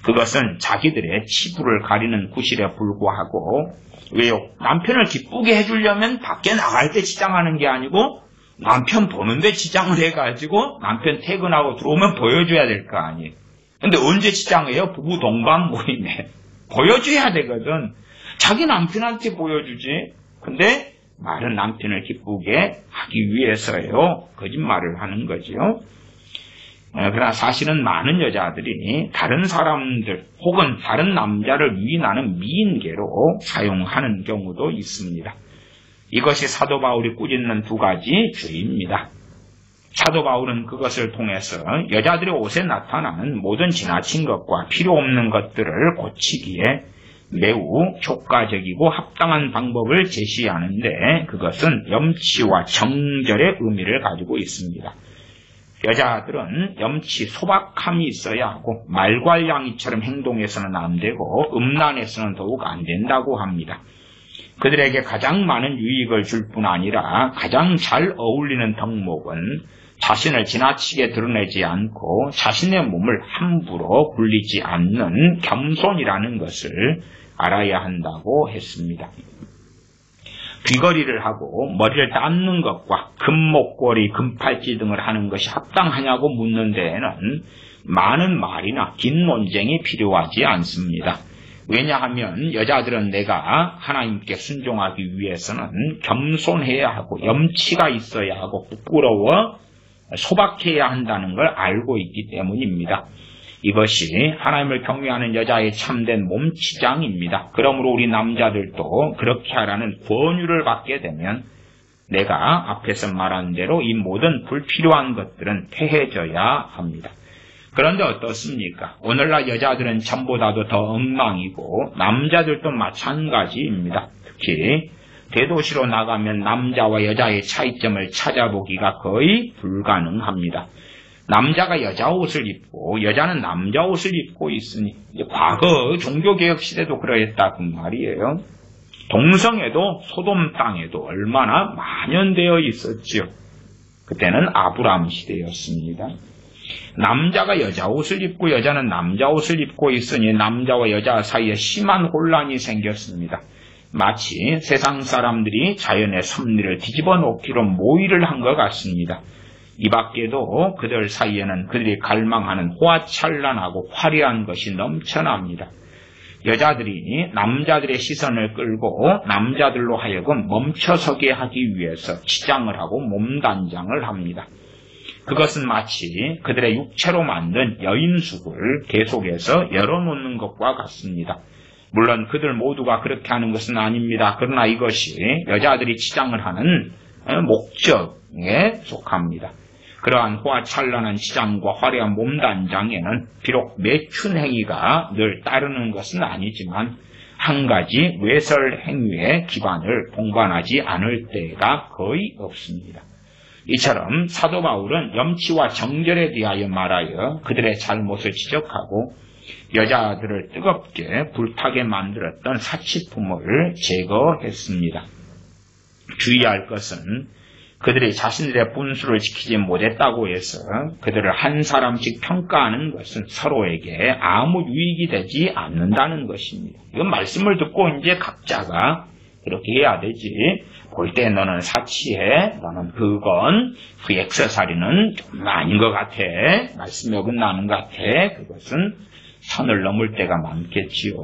그것은 자기들의 치부를 가리는 구실에 불과하고 왜요? 남편을 기쁘게 해주려면 밖에 나갈 때 치장하는 게 아니고 남편 보는데 치장을 해가지고 남편 퇴근하고 들어오면 보여줘야 될 거 아니에요. 근데 언제 치장해요? 부부 동반 모임에. 보여줘야 되거든. 자기 남편한테 보여주지. 근데 말은 남편을 기쁘게 하기 위해서예요. 거짓말을 하는 거죠. 그러나 사실은 많은 여자들이 다른 사람들 혹은 다른 남자를 위인하는 미인계로 사용하는 경우도 있습니다. 이것이 사도 바울이 꾸짖는 두 가지 죄입니다. 사도 바울은 그것을 통해서 여자들의 옷에 나타나는 모든 지나친 것과 필요 없는 것들을 고치기에 매우 효과적이고 합당한 방법을 제시하는데 그것은 염치와 정절의 의미를 가지고 있습니다. 여자들은 염치, 소박함이 있어야 하고 말괄량이처럼 행동해서는 안 되고 음란해서는 더욱 안 된다고 합니다. 그들에게 가장 많은 유익을 줄 뿐 아니라 가장 잘 어울리는 덕목은 자신을 지나치게 드러내지 않고 자신의 몸을 함부로 굴리지 않는 겸손이라는 것을 알아야 한다고 했습니다. 귀걸이를 하고 머리를 닦는 것과 금목걸이, 금팔찌 등을 하는 것이 합당하냐고 묻는 데에는 많은 말이나 긴 논쟁이 필요하지 않습니다. 왜냐하면 여자들은 내가 하나님께 순종하기 위해서는 겸손해야 하고 염치가 있어야 하고 부끄러워 소박해야 한다는 걸 알고 있기 때문입니다. 이것이 하나님을 경외하는 여자의 참된 몸치장입니다. 그러므로 우리 남자들도 그렇게 하라는 권유를 받게 되면 내가 앞에서 말한 대로 이 모든 불필요한 것들은 퇴해져야 합니다. 그런데 어떻습니까? 오늘날 여자들은 전보다도 더 엉망이고 남자들도 마찬가지입니다. 특히 대도시로 나가면 남자와 여자의 차이점을 찾아보기가 거의 불가능합니다. 남자가 여자 옷을 입고 여자는 남자 옷을 입고 있으니 과거 종교개혁 시대도 그러했다고 말이에요. 동성애도 소돔 땅에도 얼마나 만연되어 있었지요. 그때는 아브라함 시대였습니다. 남자가 여자 옷을 입고 여자는 남자 옷을 입고 있으니 남자와 여자 사이에 심한 혼란이 생겼습니다. 마치 세상 사람들이 자연의 섭리를 뒤집어 놓기로 모의를 한 것 같습니다. 이 밖에도 그들 사이에는 그들이 갈망하는 호화찬란하고 화려한 것이 넘쳐납니다. 여자들이 남자들의 시선을 끌고 남자들로 하여금 멈춰서게 하기 위해서 치장을 하고 몸단장을 합니다. 그것은 마치 그들의 육체로 만든 여인숙을 계속해서 열어놓는 것과 같습니다. 물론 그들 모두가 그렇게 하는 것은 아닙니다. 그러나 이것이 여자들이 치장을 하는 목적에 속합니다. 그러한 호화찬란한 치장과 화려한 몸단장에는 비록 매춘 행위가 늘 따르는 것은 아니지만 한 가지 외설 행위의 기반을 동반하지 않을 때가 거의 없습니다. 이처럼 사도 바울은 염치와 정절에 대하여 말하여 그들의 잘못을 지적하고 여자들을 뜨겁게 불타게 만들었던 사치품을 제거했습니다. 주의할 것은 그들이 자신들의 분수를 지키지 못했다고 해서 그들을 한 사람씩 평가하는 것은 서로에게 아무 유익이 되지 않는다는 것입니다. 이건 말씀을 듣고 이제 각자가 그렇게 해야 되지. 볼 때 너는 사치해, 너는 그건 그 액세서리는 좀 아닌 것 같아, 말씀이 어긋나는 것 같아. 그것은 선을 넘을 때가 많겠지요.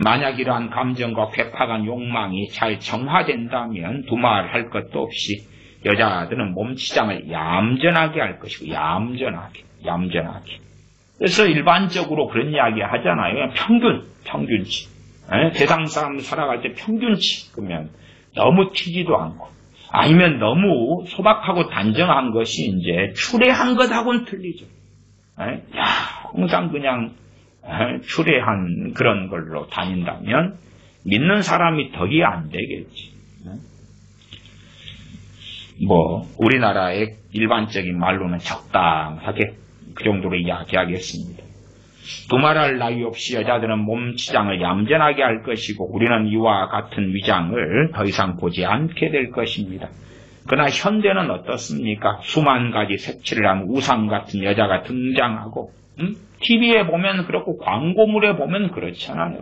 만약 이러한 감정과 괴팍한 욕망이 잘 정화된다면 두말할 것도 없이 여자들은 몸치장을 얌전하게 할 것이고, 얌전하게. 그래서 일반적으로 그런 이야기 하잖아요. 평균치. 세상 사람 살아갈 때 평균치. 그러면 너무 튀지도 않고, 아니면 너무 소박하고 단정한 것이 이제 추레한 것하고는 틀리죠. 항상 그냥 추레한 그런 걸로 다닌다면 믿는 사람이 덕이 안 되겠지. 우리나라의 일반적인 말로는 적당하게 그 정도로 이야기하겠습니다. 두말할 나위 없이 여자들은 몸치장을 얌전하게 할 것이고 우리는 이와 같은 위장을 더 이상 보지 않게 될 것입니다. 그러나 현대는 어떻습니까? 수만 가지 색칠을 한 우상 같은 여자가 등장하고 TV에 보면 그렇고 광고물에 보면 그렇잖아요.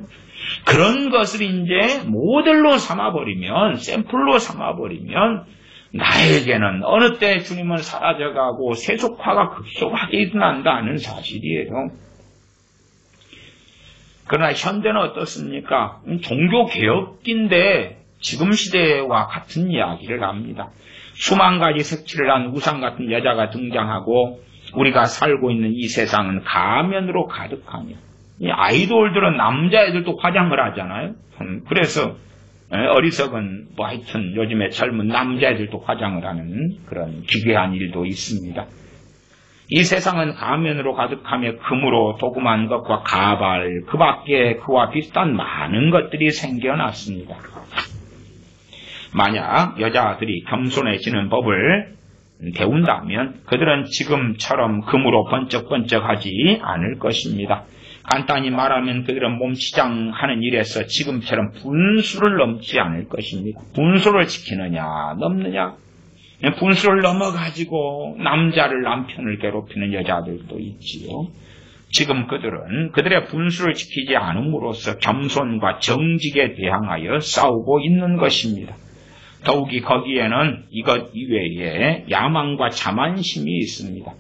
그런 것을 이제 모델로 삼아버리면, 샘플로 삼아버리면 나에게는 어느 때 주님은 사라져가고 세속화가 급속하게 일어난다는 사실이에요. 그러나 현대는 어떻습니까? 종교개혁인데 지금 시대와 같은 이야기를 합니다. 수만 가지 색칠을 한 우상 같은 여자가 등장하고 우리가 살고 있는 이 세상은 가면으로 가득하며, 이 아이돌들은 남자애들도 화장을 하잖아요. 그래서 어리석은 하여튼 요즘에 젊은 남자애들도 화장을 하는 그런 기괴한 일도 있습니다. 이 세상은 가면으로 가득하며 금으로 도금한 것과 가발, 그 밖에 그와 비슷한 많은 것들이 생겨났습니다. 만약 여자들이 겸손해지는 법을 배운다면 그들은 지금처럼 금으로 번쩍번쩍하지 않을 것입니다. 간단히 말하면 그들은 몸치장하는 일에서 지금처럼 분수를 넘지 않을 것입니다. 분수를 지키느냐 넘느냐, 분수를 넘어가지고 남편을 괴롭히는 여자들도 있지요. 지금 그들은 그들의 분수를 지키지 않음으로써 겸손과 정직에 대항하여 싸우고 있는 것입니다. 더욱이 거기에는 이것 이외에 야망과 자만심이 있습니다.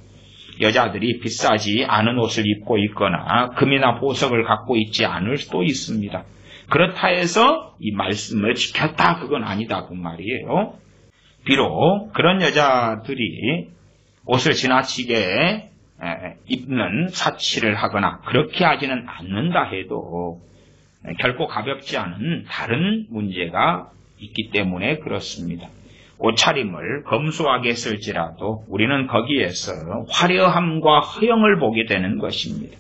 여자들이 비싸지 않은 옷을 입고 있거나 금이나 보석을 갖고 있지 않을 수도 있습니다. 그렇다 해서 이 말씀을 지켰다, 그건 아니다, 그 말이에요. 비록 그런 여자들이 옷을 지나치게 입는 사치를 하거나 그렇게 하지는 않는다 해도 결코 가볍지 않은 다른 문제가 있기 때문에 그렇습니다. 옷차림을 검소하게 했을지라도 우리는 거기에서 화려함과 허영을 보게 되는 것입니다.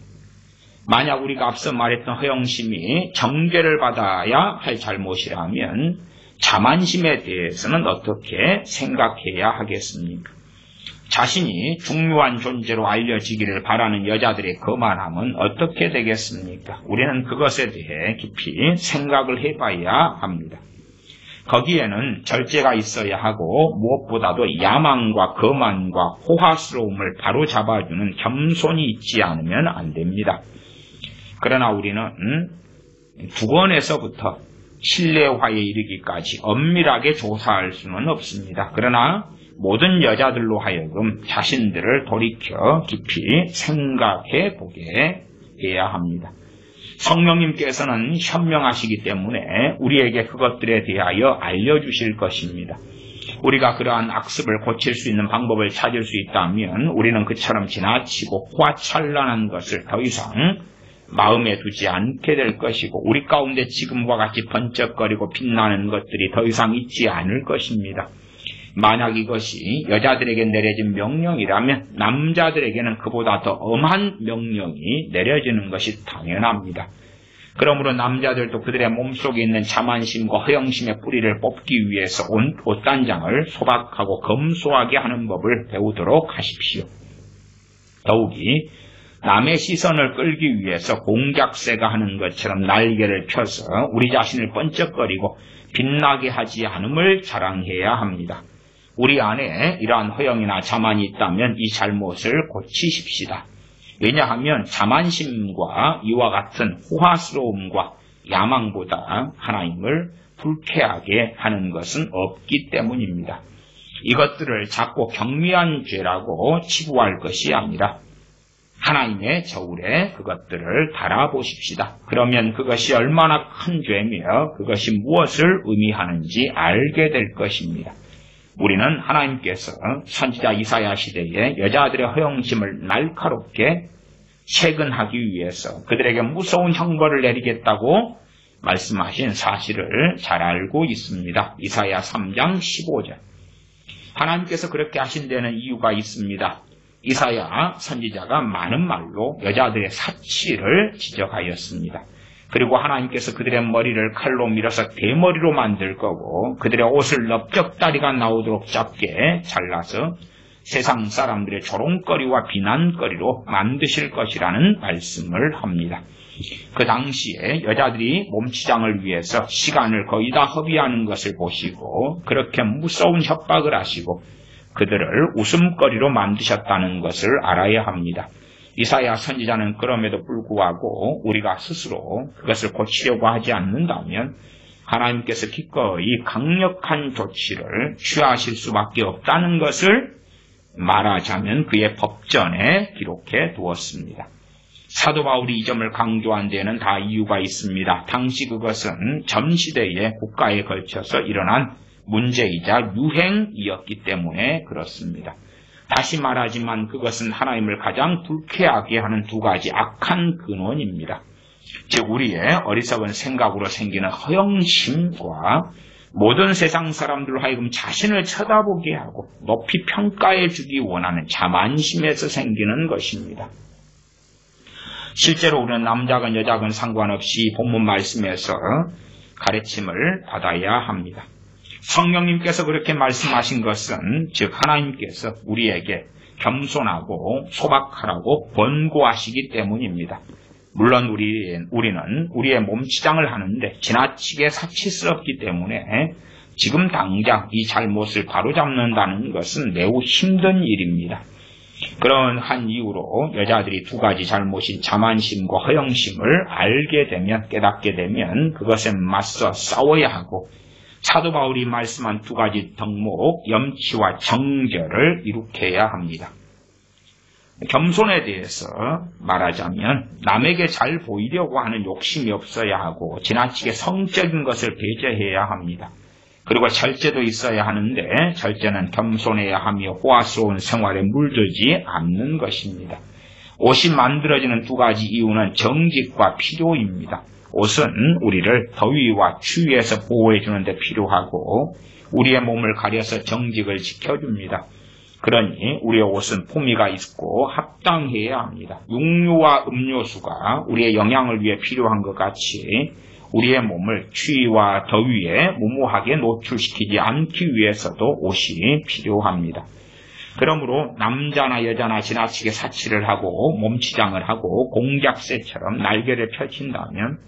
만약 우리가 앞서 말했던 허영심이 정죄를 받아야 할 잘못이라면 자만심에 대해서는 어떻게 생각해야 하겠습니까? 자신이 중요한 존재로 알려지기를 바라는 여자들의 거만함은 어떻게 되겠습니까? 우리는 그것에 대해 깊이 생각을 해봐야 합니다. 거기에는 절제가 있어야 하고 무엇보다도 야망과 거만과 호화스러움을 바로잡아주는 겸손이 있지 않으면 안 됩니다. 그러나 우리는 두건에서부터 신뢰화에 이르기까지 엄밀하게 조사할 수는 없습니다. 그러나 모든 여자들로 하여금 자신들을 돌이켜 깊이 생각해 보게 해야 합니다. 성령님께서는 현명하시기 때문에 우리에게 그것들에 대하여 알려주실 것입니다. 우리가 그러한 악습을 고칠 수 있는 방법을 찾을 수 있다면 우리는 그처럼 지나치고 호화찬란한 것을 더 이상 마음에 두지 않게 될 것이고 우리 가운데 지금과 같이 번쩍거리고 빛나는 것들이 더 이상 있지 않을 것입니다. 만약 이것이 여자들에게 내려진 명령이라면 남자들에게는 그보다 더 엄한 명령이 내려지는 것이 당연합니다. 그러므로 남자들도 그들의 몸속에 있는 자만심과 허영심의 뿌리를 뽑기 위해서 옷단장을 소박하고 검소하게 하는 법을 배우도록 하십시오. 더욱이 남의 시선을 끌기 위해서 공작새가 하는 것처럼 날개를 펴서 우리 자신을 번쩍거리고 빛나게 하지 않음을 자랑해야 합니다. 우리 안에 이러한 허영이나 자만이 있다면 이 잘못을 고치십시다. 왜냐하면 자만심과 이와 같은 호화스러움과 야망보다 하나님을 불쾌하게 하는 것은 없기 때문입니다. 이것들을 작고 경미한 죄라고 치부할 것이 아니라 하나님의 저울에 그것들을 달아보십시다. 그러면 그것이 얼마나 큰 죄며 그것이 무엇을 의미하는지 알게 될 것입니다. 우리는 하나님께서 선지자 이사야 시대에 여자들의 허영심을 날카롭게 체근하기 위해서 그들에게 무서운 형벌을 내리겠다고 말씀하신 사실을 잘 알고 있습니다. 이사야 3장 15절. 하나님께서 그렇게 하신 데는 이유가 있습니다. 이사야 선지자가 많은 말로 여자들의 사치를 지적하였습니다. 그리고 하나님께서 그들의 머리를 칼로 밀어서 대머리로 만들 거고 그들의 옷을 넓적다리가 나오도록 짧게 잘라서 세상 사람들의 조롱거리와 비난거리로 만드실 것이라는 말씀을 합니다. 그 당시에 여자들이 몸치장을 위해서 시간을 거의 다 허비하는 것을 보시고 그렇게 무서운 협박을 하시고 그들을 웃음거리로 만드셨다는 것을 알아야 합니다. 이사야 선지자는 그럼에도 불구하고 우리가 스스로 그것을 고치려고 하지 않는다면 하나님께서 기꺼이 강력한 조치를 취하실 수밖에 없다는 것을 말하자면 그의 법전에 기록해 두었습니다. 사도 바울이 이 점을 강조한 데에는 다 이유가 있습니다. 당시 그것은 전 시대의 국가에 걸쳐서 일어난 문제이자 유행이었기 때문에 그렇습니다. 다시 말하지만 그것은 하나님을 가장 불쾌하게 하는 두 가지 악한 근원입니다. 즉 우리의 어리석은 생각으로 생기는 허영심과 모든 세상 사람들로 하여금 자신을 쳐다보게 하고 높이 평가해 주기 원하는 자만심에서 생기는 것입니다. 실제로 우리는 남자건 여자건 상관없이 본문 말씀에서 가르침을 받아야 합니다. 성령님께서 그렇게 말씀하신 것은 즉 하나님께서 우리에게 겸손하고 소박하라고 권고하시기 때문입니다. 물론 우리는 우리의 몸치장을 하는데 지나치게 사치스럽기 때문에 지금 당장 이 잘못을 바로잡는다는 것은 매우 힘든 일입니다. 그런 한 이유로 여자들이 두 가지 잘못인 자만심과 허영심을 알게 되면 깨닫게 되면 그것에 맞서 싸워야 하고 사도 바울이 말씀한 두 가지 덕목 염치와 정절을 이룩해야 합니다. 겸손에 대해서 말하자면 남에게 잘 보이려고 하는 욕심이 없어야 하고 지나치게 성적인 것을 배제해야 합니다. 그리고 절제도 있어야 하는데 절제는 겸손해야 하며 호화스러운 생활에 물들지 않는 것입니다. 옷이 만들어지는 두 가지 이유는 정직과 필요입니다. 옷은 우리를 더위와 추위에서 보호해 주는 데 필요하고 우리의 몸을 가려서 정직을 지켜줍니다. 그러니 우리의 옷은 품위가 있고 합당해야 합니다. 육류와 음료수가 우리의 영양을 위해 필요한 것 같이 우리의 몸을 추위와 더위에 무모하게 노출시키지 않기 위해서도 옷이 필요합니다. 그러므로 남자나 여자나 지나치게 사치를 하고 몸치장을 하고 공작새처럼 날개를 펼친다면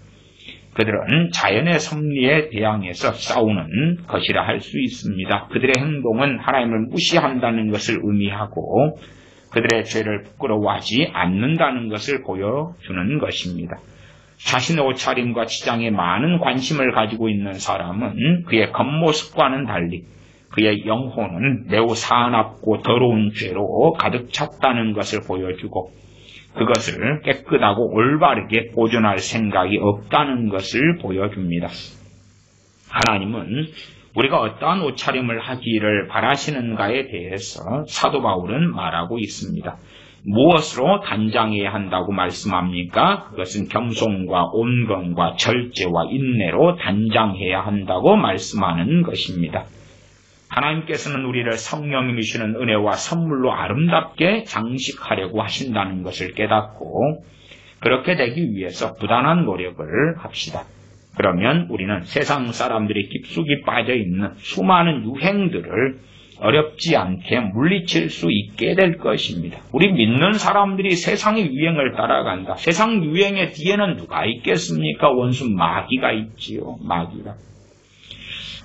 그들은 자연의 섭리에 대항해서 싸우는 것이라 할 수 있습니다. 그들의 행동은 하나님을 무시한다는 것을 의미하고 그들의 죄를 부끄러워하지 않는다는 것을 보여주는 것입니다. 자신의 옷차림과 치장에 많은 관심을 가지고 있는 사람은 그의 겉모습과는 달리 그의 영혼은 매우 사납고 더러운 죄로 가득 찼다는 것을 보여주고 그것을 깨끗하고 올바르게 보존할 생각이 없다는 것을 보여줍니다. 하나님은 우리가 어떠한 옷차림을 하기를 바라시는가에 대해서 사도 바울은 말하고 있습니다. 무엇으로 단장해야 한다고 말씀합니까? 그것은 겸손과 온건과 절제와 인내로 단장해야 한다고 말씀하는 것입니다. 하나님께서는 우리를 성령님이시는 은혜와 선물로 아름답게 장식하려고 하신다는 것을 깨닫고 그렇게 되기 위해서 부단한 노력을 합시다. 그러면 우리는 세상 사람들이 깊숙이 빠져있는 수많은 유행들을 어렵지 않게 물리칠 수 있게 될 것입니다. 우리 믿는 사람들이 세상의 유행을 따라간다. 세상 유행의 뒤에는 누가 있겠습니까? 원수 마귀가 있지요. 마귀가.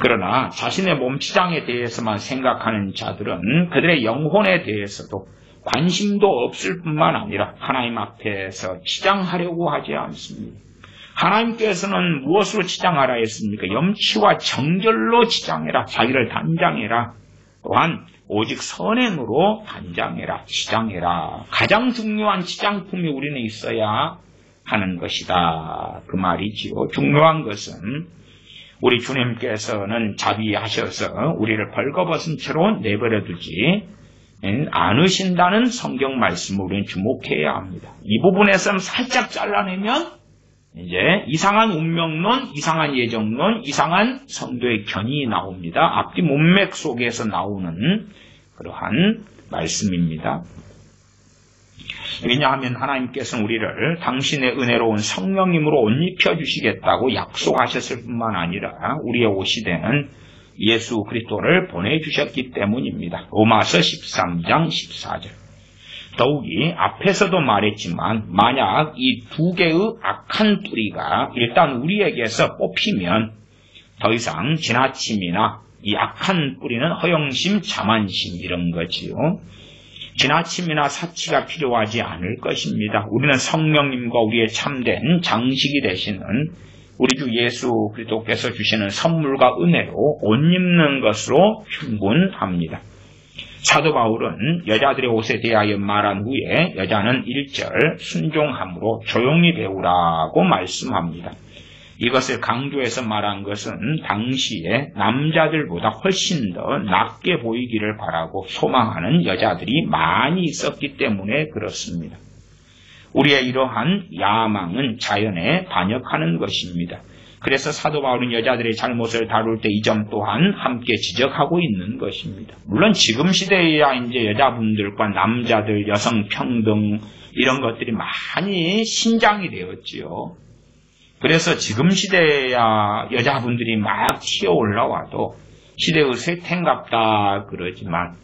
그러나 자신의 몸치장에 대해서만 생각하는 자들은 그들의 영혼에 대해서도 관심도 없을 뿐만 아니라 하나님 앞에서 치장하려고 하지 않습니다. 하나님께서는 무엇으로 치장하라 했습니까? 염치와 정결로 치장해라. 자기를 단장해라. 또한 오직 선행으로 단장해라. 치장해라. 가장 중요한 치장품이 우리는 있어야 하는 것이다. 그 말이지요. 중요한 것은 우리 주님께서는 자비하셔서 우리를 벌거벗은 채로 내버려두지 않으신다는 성경 말씀을 우리는 주목해야 합니다. 이 부분에서는 살짝 잘라내면 이제 이상한 운명론, 이상한 예정론, 이상한 성도의 견이 나옵니다. 앞뒤 문맥 속에서 나오는 그러한 말씀입니다. 왜냐하면 하나님께서는 우리를 당신의 은혜로운 성령님으로 옷 입혀주시겠다고 약속하셨을 뿐만 아니라 우리의 옷이 되는 예수 그리스도를 보내주셨기 때문입니다. 로마서 13장 14절. 더욱이 앞에서도 말했지만 만약 이 두 개의 악한 뿌리가 일단 우리에게서 뽑히면 더 이상 지나침이나 이 악한 뿌리는 허영심, 자만심 이런 거지요. 지나침이나 사치가 필요하지 않을 것입니다. 우리는 성령님과 우리의 참된 장식이 되시는 우리 주 예수 그리스도께서 주시는 선물과 은혜로 옷 입는 것으로 충분합니다. 사도 바울은 여자들의 옷에 대하여 말한 후에 여자는 1절 순종함으로 조용히 배우라고 말씀합니다. 이것을 강조해서 말한 것은 당시에 남자들보다 훨씬 더 낮게 보이기를 바라고 소망하는 여자들이 많이 있었기 때문에 그렇습니다. 우리의 이러한 야망은 자연에 반역하는 것입니다. 그래서 사도 바울은 여자들의 잘못을 다룰 때 이 점 또한 함께 지적하고 있는 것입니다. 물론 지금 시대에야 이제 여자분들과 남자들, 여성 평등 이런 것들이 많이 신장이 되었지요. 그래서 지금 시대에야 여자분들이 막 튀어 올라와도 시대의 쇠퇴인갑다 그러지만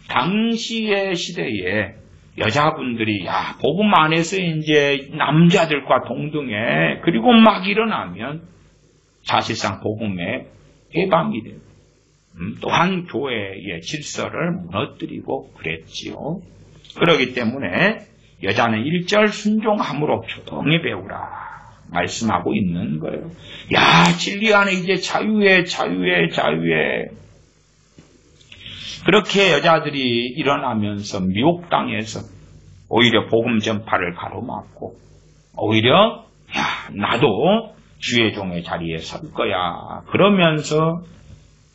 당시의 시대에 여자분들이 복음 안에서 이제 남자들과 동등해 그리고 막 일어나면 사실상 복음의 해방이 되고 또한 교회의 질서를 무너뜨리고 그랬지요. 그렇기 때문에 여자는 1절 순종함으로 조용히 배우라 말씀하고 있는 거예요. 진리 안에 이제 자유해. 그렇게 여자들이 일어나면서 미혹당해서 오히려 복음 전파를 가로막고 오히려 나도 주의 종의 자리에 설 거야. 그러면서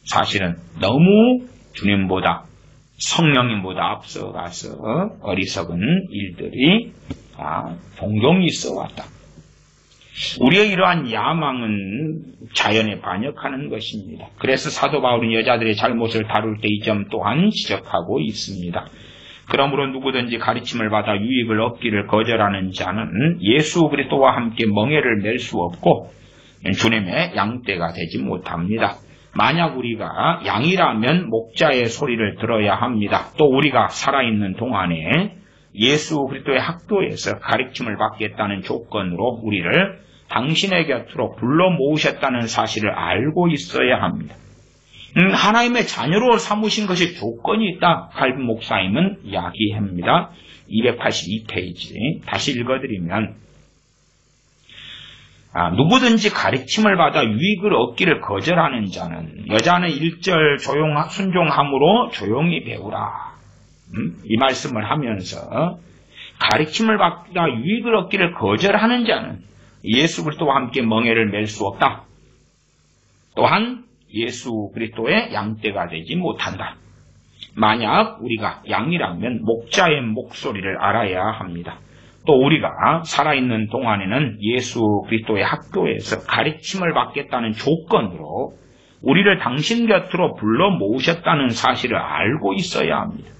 사실은 너무 주님보다 성령님보다 앞서가서 어리석은 일들이 종종 있어 왔다. 우리의 이러한 야망은 자연에 반역하는 것입니다. 그래서 사도 바울은 여자들의 잘못을 다룰 때 이 점 또한 지적하고 있습니다. 그러므로 누구든지 가르침을 받아 유익을 얻기를 거절하는 자는 예수 그리스도와 함께 멍에를 맬 수 없고 주님의 양떼가 되지 못합니다. 만약 우리가 양이라면 목자의 소리를 들어야 합니다. 또 우리가 살아있는 동안에 예수 그리스도의 학교에서 가르침을 받겠다는 조건으로 우리를 당신의 곁으로 불러 모으셨다는 사실을 알고 있어야 합니다. 하나님의 자녀로 삼으신 것이 조건이 있다. 칼빈 목사님은 이야기합니다. 282페이지 다시 읽어드리면 누구든지 가르침을 받아 유익을 얻기를 거절하는 자는 여자는 1절 순종함으로 조용히 배우라. 이 말씀을 하면서 가르침을 받아 유익을 얻기를 거절하는 자는 예수 그리스도와 함께 멍에를 맬 수 없다. 또한 예수 그리스도의 양떼가 되지 못한다. 만약 우리가 양이라면 목자의 목소리를 알아야 합니다. 또 우리가 살아있는 동안에는 예수 그리스도의 학교에서 가르침을 받겠다는 조건으로 우리를 당신 곁으로 불러 모으셨다는 사실을 알고 있어야 합니다.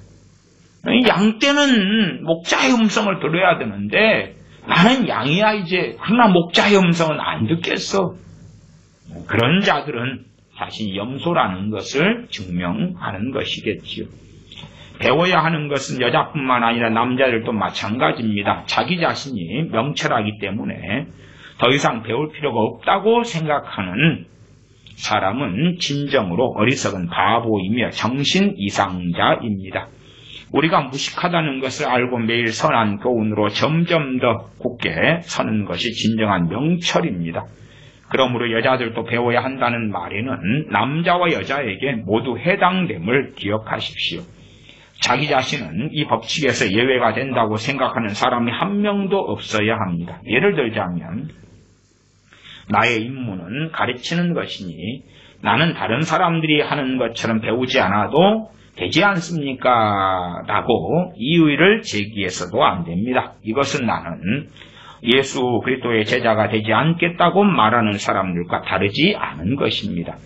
양떼는 목자의 음성을 들어야 되는데 나는 양이야 이제. 그러나 목자의 음성은 안 듣겠어. 그런 자들은 자신이 염소라는 것을 증명하는 것이겠지요. 배워야 하는 것은 여자뿐만 아니라 남자들도 마찬가지입니다. 자기 자신이 명철하기 때문에 더 이상 배울 필요가 없다고 생각하는 사람은 진정으로 어리석은 바보이며 정신 이상자입니다. 우리가 무식하다는 것을 알고 매일 선한 교훈으로 점점 더 굳게 서는 것이 진정한 명철입니다. 그러므로 여자들도 배워야 한다는 말에는 남자와 여자에게 모두 해당됨을 기억하십시오. 자기 자신은 이 법칙에서 예외가 된다고 생각하는 사람이 한 명도 없어야 합니다. 예를 들자면 나의 임무는 가르치는 것이니 나는 다른 사람들이 하는 것처럼 배우지 않아도 되지 않습니까? 라고 이의를 제기해서도 안 됩니다. 이것은 나는 예수 그리스도의 제자가 되지 않겠다고 말하는 사람들과 다르지 않은 것입니다.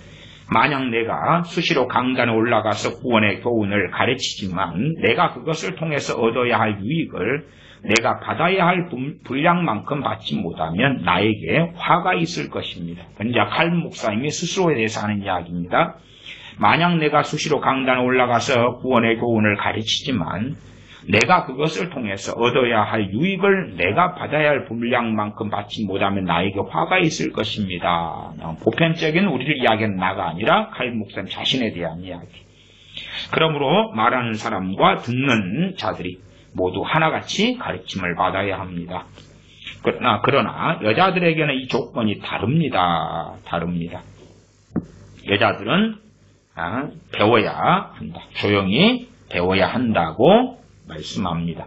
만약 내가 수시로 강단에 올라가서 구원의 교훈을 가르치지만 내가 그것을 통해서 얻어야 할 유익을 내가 받아야 할 분량만큼 받지 못하면 나에게 화가 있을 것입니다. 이제 칼빈 목사님이 스스로에 대해서 하는 이야기입니다. 만약 내가 수시로 강단에 올라가서 구원의 교훈을 가르치지만 내가 그것을 통해서 얻어야 할 유익을 내가 받아야 할 분량만큼 받지 못하면 나에게 화가 있을 것입니다. 보편적인 우리를 이야기하는 나가 아니라 칼빈 목사님 자신에 대한 이야기. 그러므로 말하는 사람과 듣는 자들이 모두 하나같이 가르침을 받아야 합니다. 그러나 여자들에게는 이 조건이 다릅니다. 여자들은 배워야 한다. 조용히 배워야 한다고 말씀합니다.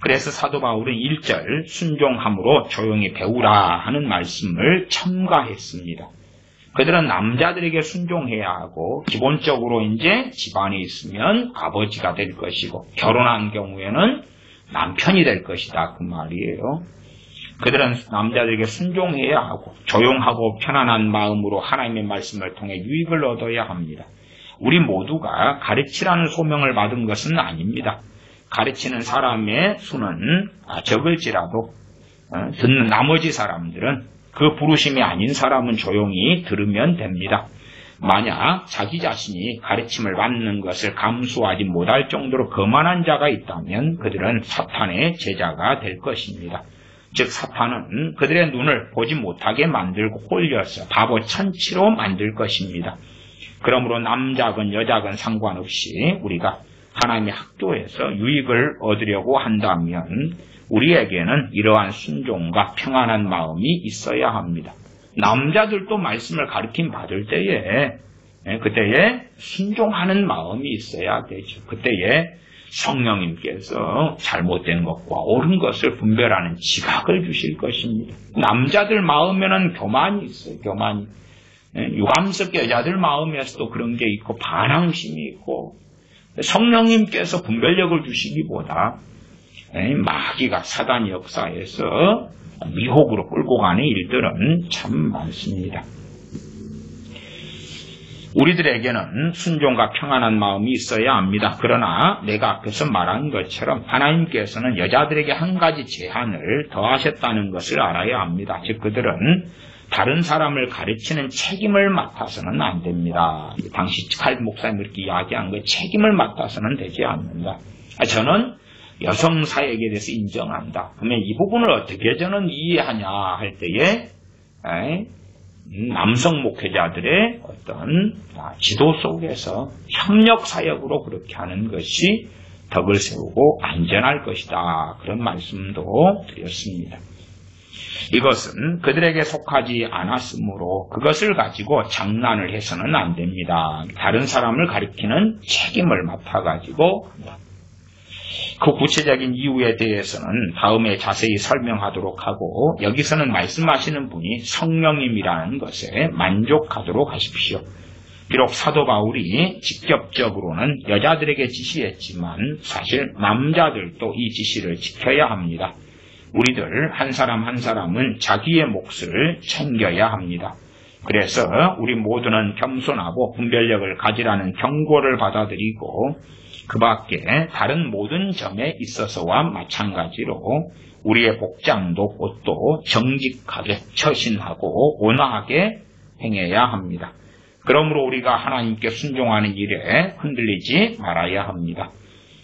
그래서 사도 바울은 1절 순종함으로 조용히 배우라 하는 말씀을 첨가했습니다. 그들은 남자들에게 순종해야 하고 기본적으로 이제 집안에 있으면 아버지가 될 것이고 결혼한 경우에는 남편이 될 것이다 그 말이에요. 그들은 남자들에게 순종해야 하고 조용하고 편안한 마음으로 하나님의 말씀을 통해 유익을 얻어야 합니다. 우리 모두가 가르치라는 소명을 받은 것은 아닙니다. 가르치는 사람의 수는 적을지라도 듣는 나머지 사람들은 그 부르심이 아닌 사람은 조용히 들으면 됩니다. 만약 자기 자신이 가르침을 받는 것을 감수하지 못할 정도로 거만한 자가 있다면 그들은 사탄의 제자가 될 것입니다. 즉 사탄은 그들의 눈을 보지 못하게 만들고 홀려서 바보 천치로 만들 것입니다. 그러므로 남자건 여자건 상관없이 우리가 하나님의 학교에서 유익을 얻으려고 한다면 우리에게는 이러한 순종과 평안한 마음이 있어야 합니다. 남자들도 말씀을 가르침 받을 때에 그때에 순종하는 마음이 있어야 되죠. 그때에 성령님께서 잘못된 것과 옳은 것을 분별하는 지각을 주실 것입니다. 남자들 마음에는 교만이 있어요. 교만이. 유감스럽게 여자들 마음에서도 그런 게 있고 반항심이 있고 성령님께서 분별력을 주시기보다 마귀가 사단 역사에서 미혹으로 끌고 가는 일들은 참 많습니다. 우리들에게는 순종과 평안한 마음이 있어야 합니다. 그러나 내가 앞에서 말한 것처럼 하나님께서는 여자들에게 한 가지 제한을 더하셨다는 것을 알아야 합니다. 즉 그들은 다른 사람을 가르치는 책임을 맡아서는 안 됩니다. 당시 칼빈 목사님 이렇게 이야기한 거 책임을 맡아서는 되지 않는다. 저는 여성 사역에 대해서 인정한다. 그러면 이 부분을 어떻게 저는 이해하냐 할 때에 남성 목회자들의 어떤 지도 속에서 협력 사역으로 그렇게 하는 것이 덕을 세우고 안전할 것이다. 그런 말씀도 드렸습니다. 이것은 그들에게 속하지 않았으므로 그것을 가지고 장난을 해서는 안 됩니다. 다른 사람을 가리키는 책임을 맡아가지고 그 구체적인 이유에 대해서는 다음에 자세히 설명하도록 하고, 여기서는 말씀하시는 분이 성령님이라는 것에 만족하도록 하십시오. 비록 사도 바울이 직접적으로는 여자들에게 지시했지만 사실 남자들도 이 지시를 지켜야 합니다. 우리들 한 사람 한 사람은 자기의 몫을 챙겨야 합니다. 그래서 우리 모두는 겸손하고 분별력을 가지라는 경고를 받아들이고, 그 밖에 다른 모든 점에 있어서와 마찬가지로 우리의 복장도 옷도 정직하게 처신하고 온화하게 행해야 합니다. 그러므로 우리가 하나님께 순종하는 일에 흔들리지 말아야 합니다.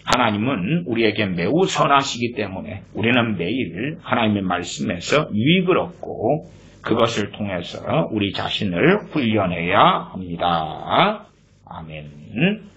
하나님은 우리에게 매우 선하시기 때문에 우리는 매일 하나님의 말씀에서 유익을 얻고 그것을 통해서 우리 자신을 훈련해야 합니다. 아멘.